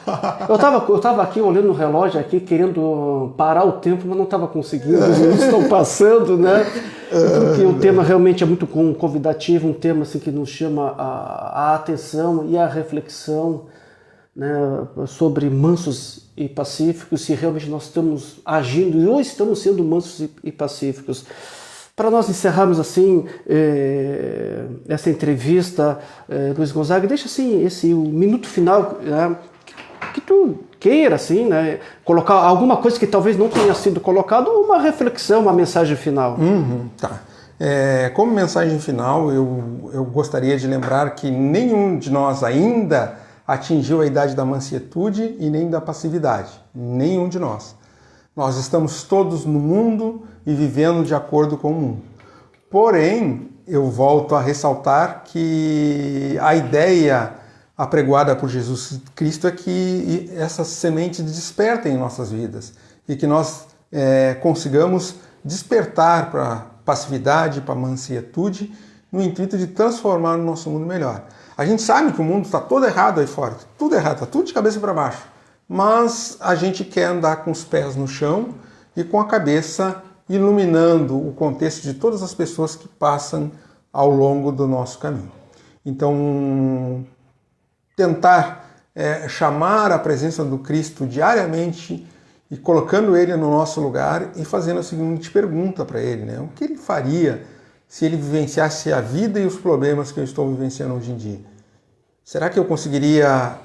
Eu tava aqui olhando o relógio aqui, querendo parar o tempo, mas não estava conseguindo, os minutos estão passando, né? Porque o tema realmente é muito convidativo, um tema assim, que nos chama a atenção e a reflexão, né, sobre mansos e pacíficos, se realmente nós estamos agindo ou estamos sendo mansos e pacíficos. Para nós encerrarmos assim essa entrevista, Luiz Gonzaga, deixa assim o minuto final, né, que tu queira assim, né, colocar alguma coisa que talvez não tenha sido colocado, ou uma reflexão, uma mensagem final. Tá. Como mensagem final, eu gostaria de lembrar que nenhum de nós ainda atingiu a idade da mansietude e nem da passividade. Nenhum de nós. Nós estamos todos no mundo e vivendo de acordo com o mundo. Porém, eu volto a ressaltar que a ideia apregoada por Jesus Cristo é que essas sementes despertem em nossas vidas e que nós consigamos despertar para a passividade, para a mansietude, no intuito de transformar o nosso mundo melhor. A gente sabe que o mundo está todo errado aí fora, tudo errado, está tudo de cabeça para baixo, mas a gente quer andar com os pés no chão e com a cabeça iluminando o contexto de todas as pessoas que passam ao longo do nosso caminho. Então, tentar chamar a presença do Cristo diariamente e colocando Ele no nosso lugar e fazendo a seguinte pergunta para Ele, né? O que Ele faria se Ele vivenciasse a vida e os problemas que eu estou vivenciando hoje em dia? Será que eu conseguiria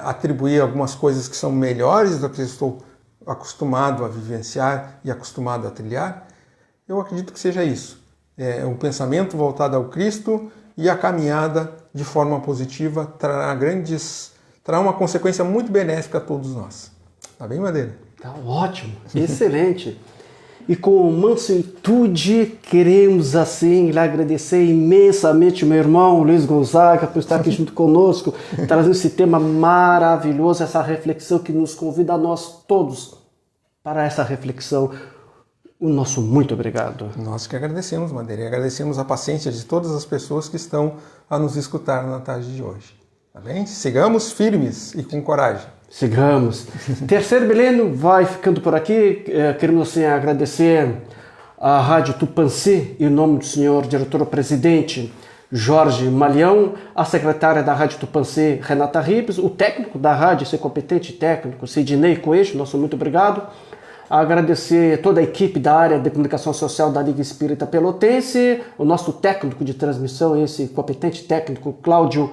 atribuir algumas coisas que são melhores do que eu estou acostumado a vivenciar e acostumado a trilhar? Eu acredito que seja isso. Um pensamento voltado ao Cristo e a caminhada de forma positiva trará uma consequência muito benéfica a todos nós. Tá bem, Madeira? Tá ótimo, excelente. E com mansuetude queremos assim lhe agradecer imensamente meu irmão Luiz Gonzaga por estar aqui junto conosco, trazendo esse tema maravilhoso, essa reflexão que nos convida a nós todos para essa reflexão. O nosso muito obrigado. Nós que agradecemos, Madeira, e agradecemos a paciência de todas as pessoas que estão a nos escutar na tarde de hoje. Tá bem? Sigamos firmes e com coragem. Sigamos. Terceiro milênio vai ficando por aqui. Queremos assim, agradecer à Rádio Tupãssi, em nome do senhor diretor-presidente Jorge Malhão, a secretária da Rádio Tupãssi, Renata Ribes, o técnico da rádio, esse competente técnico, Sidney Coelho, nosso muito obrigado. Agradecer toda a equipe da área de comunicação social da Liga Espírita Pelotense, o nosso técnico de transmissão, esse competente técnico, Cláudio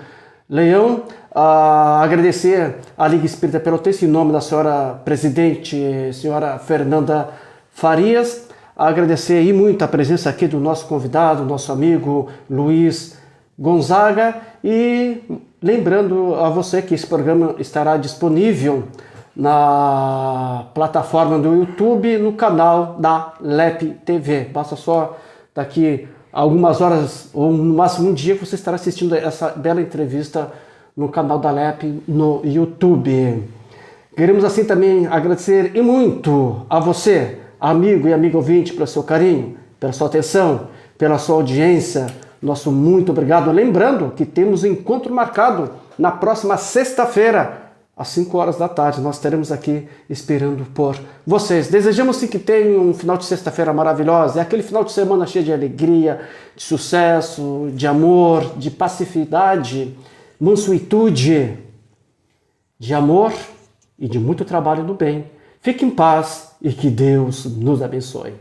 Leão. Agradecer à Liga Espírita Pelotense em nome da senhora presidente, senhora Fernanda Farias. Agradecer aí muito a presença aqui do nosso convidado, nosso amigo Luiz Gonzaga. E lembrando a você que esse programa estará disponível na plataforma do YouTube, no canal da LEP TV. Basta só daqui algumas horas, ou no máximo um dia, que você estará assistindo essa bela entrevista no canal da LEP no YouTube. Queremos assim também agradecer e muito a você, amigo e amigo ouvinte, pelo seu carinho, pela sua atenção, pela sua audiência. Nosso muito obrigado. Lembrando que temos um encontro marcado na próxima sexta-feira, às 5 horas da tarde. Nós estaremos aqui esperando por vocês. Desejamos sim que tenham um final de sexta-feira maravilhosa. É aquele final de semana cheio de alegria, de sucesso, de amor, de pacificidade, mansuetude, de amor e de muito trabalho no bem. Fique em paz e que Deus nos abençoe.